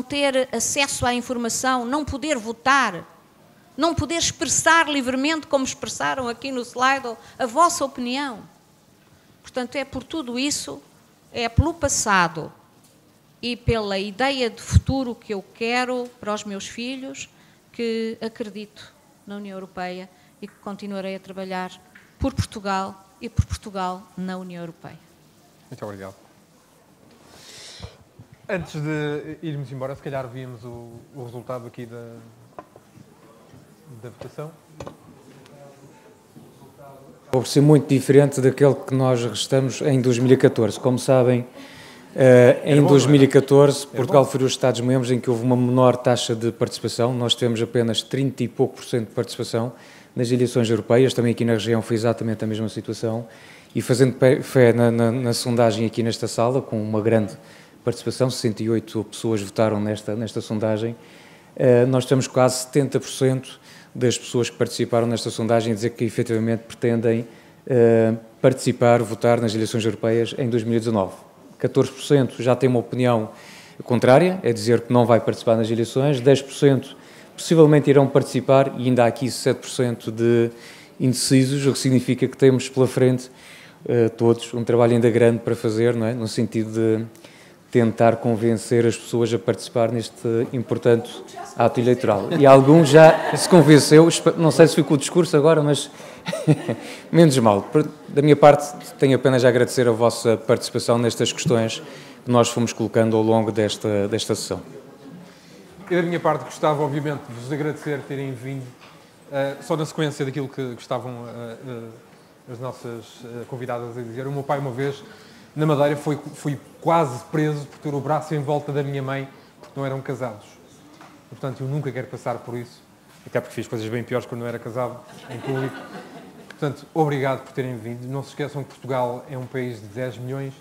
ter acesso à informação, não poder votar, não poder expressar livremente, como expressaram aqui no slide, a vossa opinião. Portanto, é por tudo isso, é pelo passado e pela ideia de futuro que eu quero para os meus filhos, que acredito na União Europeia e que continuarei a trabalhar por Portugal e por Portugal na União Europeia. Muito obrigado. Antes de irmos embora, se calhar víamos o resultado aqui da votação. Por ser muito diferente daquele que nós restamos em 2014. Como sabem, em 2014, Portugal foi um dos Estados-membros em que houve uma menor taxa de participação. Nós tivemos apenas 30 e pouco % de participação nas eleições europeias. Também aqui na região foi exatamente a mesma situação. E fazendo fé na sondagem aqui nesta sala, com uma grande participação, 68 pessoas votaram nesta sondagem, nós temos quase 70% das pessoas que participaram nesta sondagem a dizer que efetivamente pretendem participar, votar nas eleições europeias em 2019. 14% já tem uma opinião contrária, é dizer que não vai participar nas eleições, 10% possivelmente irão participar e ainda há aqui 7% de indecisos, o que significa que temos pela frente todos um trabalho ainda grande para fazer, não é? No sentido de tentar convencer as pessoas a participar neste importante ato eleitoral. E alguns já se convenceu, não sei se ficou o discurso agora, mas menos mal. Da minha parte, tenho apenas a agradecer a vossa participação nestas questões que nós fomos colocando ao longo desta sessão. Eu, da minha parte, gostava, obviamente, de vos agradecer terem vindo, só na sequência daquilo que estavam as nossas convidadas a dizer. O meu pai, uma vez, na Madeira, fui quase preso por ter o braço em volta da minha mãe, porque não eram casados. Portanto, eu nunca quero passar por isso, até porque fiz coisas bem piores quando não era casado, em público. Portanto, obrigado por terem vindo. Não se esqueçam que Portugal é um país de 10 milhões,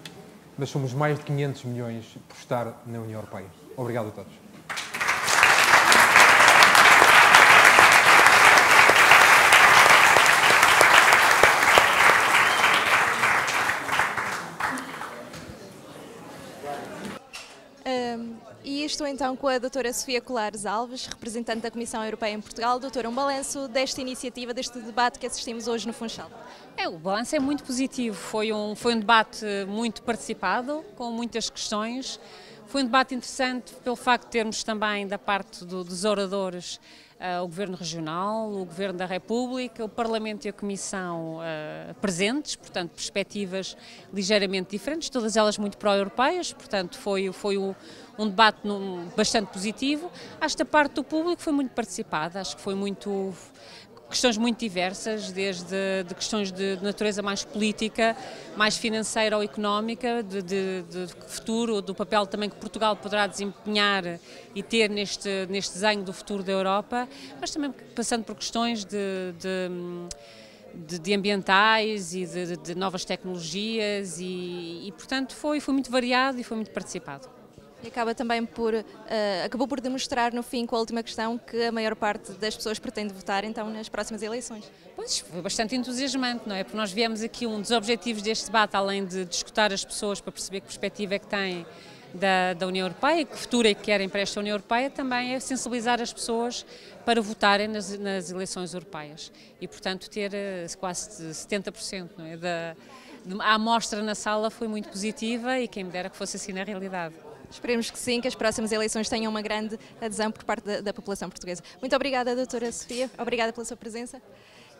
mas somos mais de 500 milhões por estar na União Europeia. Obrigado a todos. E estou então com a doutora Sofia Colares Alves, representante da Comissão Europeia em Portugal. Doutora, um balanço desta iniciativa, deste debate que assistimos hoje no Funchal. O balanço é muito positivo. Foi um debate muito participado, com muitas questões. Foi um debate interessante pelo facto de termos também da parte dos oradores o Governo Regional, o Governo da República, o Parlamento e a Comissão presentes, portanto, perspectivas ligeiramente diferentes, todas elas muito pró-europeias, portanto, foi um debate bastante positivo. Acho que a parte do público foi muito participada, acho que foi questões muito diversas, desde questões de natureza mais política, mais financeira ou económica, de futuro, do papel também que Portugal poderá desempenhar e ter neste desenho do futuro da Europa, mas também passando por questões de ambientais e de novas tecnologias e portanto, foi muito variado e foi muito participado. E acabou por demonstrar no fim, com a última questão, que a maior parte das pessoas pretende votar então nas próximas eleições. Pois, foi bastante entusiasmante, não é? Porque nós viemos aqui, um dos objetivos deste debate, além de escutar as pessoas para perceber que perspectiva é que têm da União Europeia, que futuro é que querem para esta União Europeia, também é sensibilizar as pessoas para votarem nas eleições europeias. E, portanto, ter quase 70%, não é? A amostra na sala foi muito positiva e quem me dera que fosse assim na realidade. Esperemos que sim, que as próximas eleições tenham uma grande adesão por parte da população portuguesa. Muito obrigada, doutora Sofia, obrigada pela sua presença.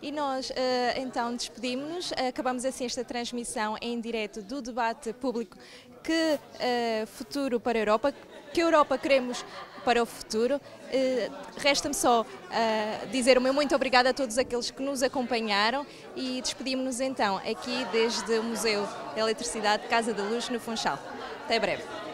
E nós, então, despedimos-nos. Acabamos assim esta transmissão em direto do debate público Que Futuro para a Europa, que Europa queremos para o futuro. Resta-me só dizer o meu muito obrigada a todos aqueles que nos acompanharam e despedimos-nos então aqui desde o Museu da Eletricidade Casa da Luz no Funchal. Até breve.